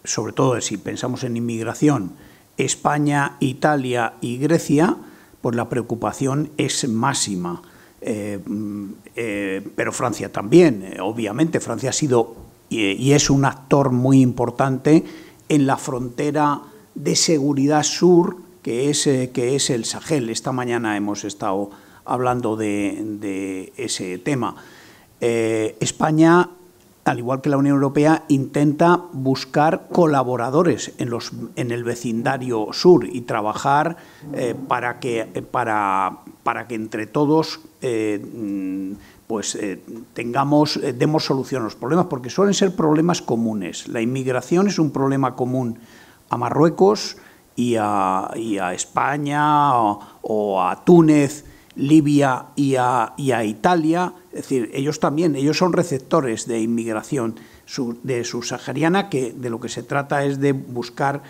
sobre todo si pensamos en inmigración, España, Italia y Grecia, pues la preocupación es máxima. Pero Francia también, obviamente. Francia ha sido y es un actor muy importante en la frontera de seguridad sur, que es el Sahel. Esta mañana hemos estado hablando de ese tema. España, al igual que la Unión Europea, intenta buscar colaboradores en el vecindario sur y trabajar para que entre todos demos solución a los problemas, porque suelen ser problemas comunes. La inmigración es un problema común a Marruecos y a España o a Túnez, Libia y a Italia. Es decir, ellos son receptores de inmigración de subsahariana, que de lo que se trata es de buscar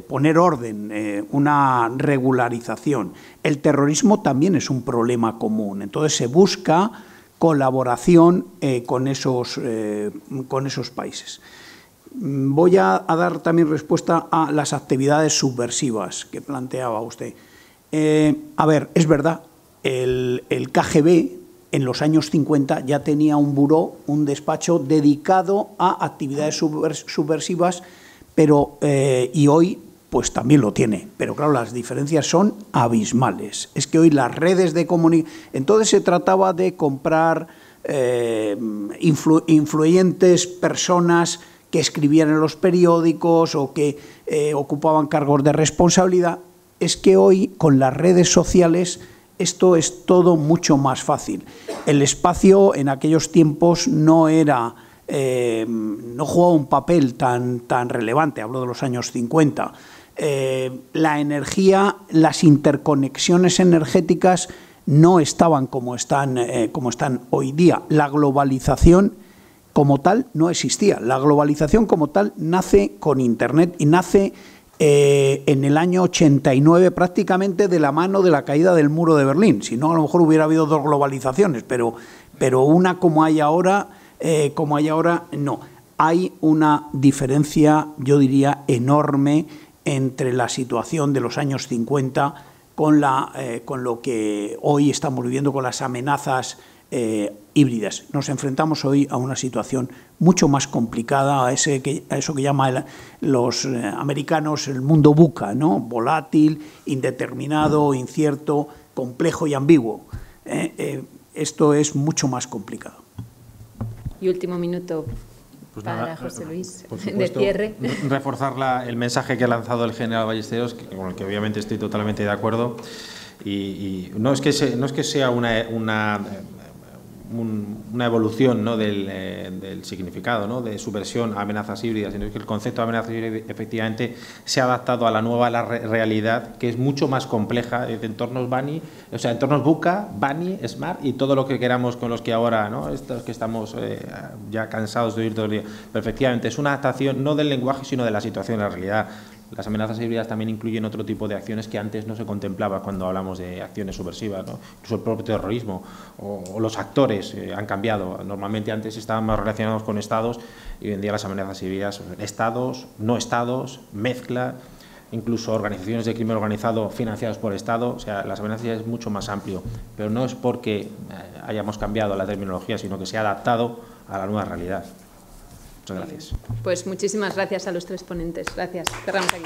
poner orden, una regularización. El terrorismo también es un problema común, entonces se busca colaboración con esos países. Voy a dar también respuesta a las actividades subversivas que planteaba usted. A ver, es verdad, el KGB en los años 50 ya tenía un buró, un despacho dedicado a actividades subversivas, y hoy pues también lo tiene. Pero claro, las diferencias son abismales. Es que hoy las redes de comunicación... Entonces se trataba de comprar influyentes personas que escribían en los periódicos o que ocupaban cargos de responsabilidad. Es que hoy, con las redes sociales, esto es todo mucho más fácil. El espacio en aquellos tiempos no jugaba un papel tan relevante, hablo de los años 50. La energía, las interconexiones energéticas no estaban como están hoy día. La globalización como tal no existía. La globalización como tal nace con Internet y nace en el año 89, prácticamente de la mano de la caída del muro de Berlín. Si no, a lo mejor hubiera habido dos globalizaciones, pero una como hay ahora, no. Hay una diferencia, yo diría, enorme entre la situación de los años 50 con lo que hoy estamos viviendo, con las amenazas híbridas. Nos enfrentamos hoy a una situación mucho más complicada, a eso que llaman los americanos el mundo VUCA, ¿no? Volátil, indeterminado, incierto, complejo y ambiguo. Esto es mucho más complicado. Y último minuto pues para nada, José Luis, por supuesto, de cierre. Reforzar el mensaje que ha lanzado el general Ballesteros, con el que obviamente estoy totalmente de acuerdo. Y no es que sea una evolución, ¿no?, del significado, ¿no?, de subversión a amenazas híbridas, sino que el concepto de amenazas híbridas efectivamente se ha adaptado a la nueva realidad, que es mucho más compleja, de entornos BANI, o sea, entornos VUCA, BANI, SMART y todo lo que queramos, con los que ahora, ¿no?, estos que estamos ya cansados de oír todo el día. Pero efectivamente es una adaptación no del lenguaje, sino de la situación, de la realidad. Las amenazas híbridas también incluyen otro tipo de acciones que antes no se contemplaba cuando hablamos de acciones subversivas, ¿no? Incluso el propio terrorismo o los actores han cambiado. Normalmente antes estaban más relacionados con estados y hoy en día las amenazas híbridas son estados, no estados, mezcla, incluso organizaciones de crimen organizado financiadas por Estado. O sea, las amenazas híbridas es mucho más amplio, pero no es porque hayamos cambiado la terminología, sino que se ha adaptado a la nueva realidad. Muchas gracias. Pues muchísimas gracias a los tres ponentes. Gracias. Cerramos aquí.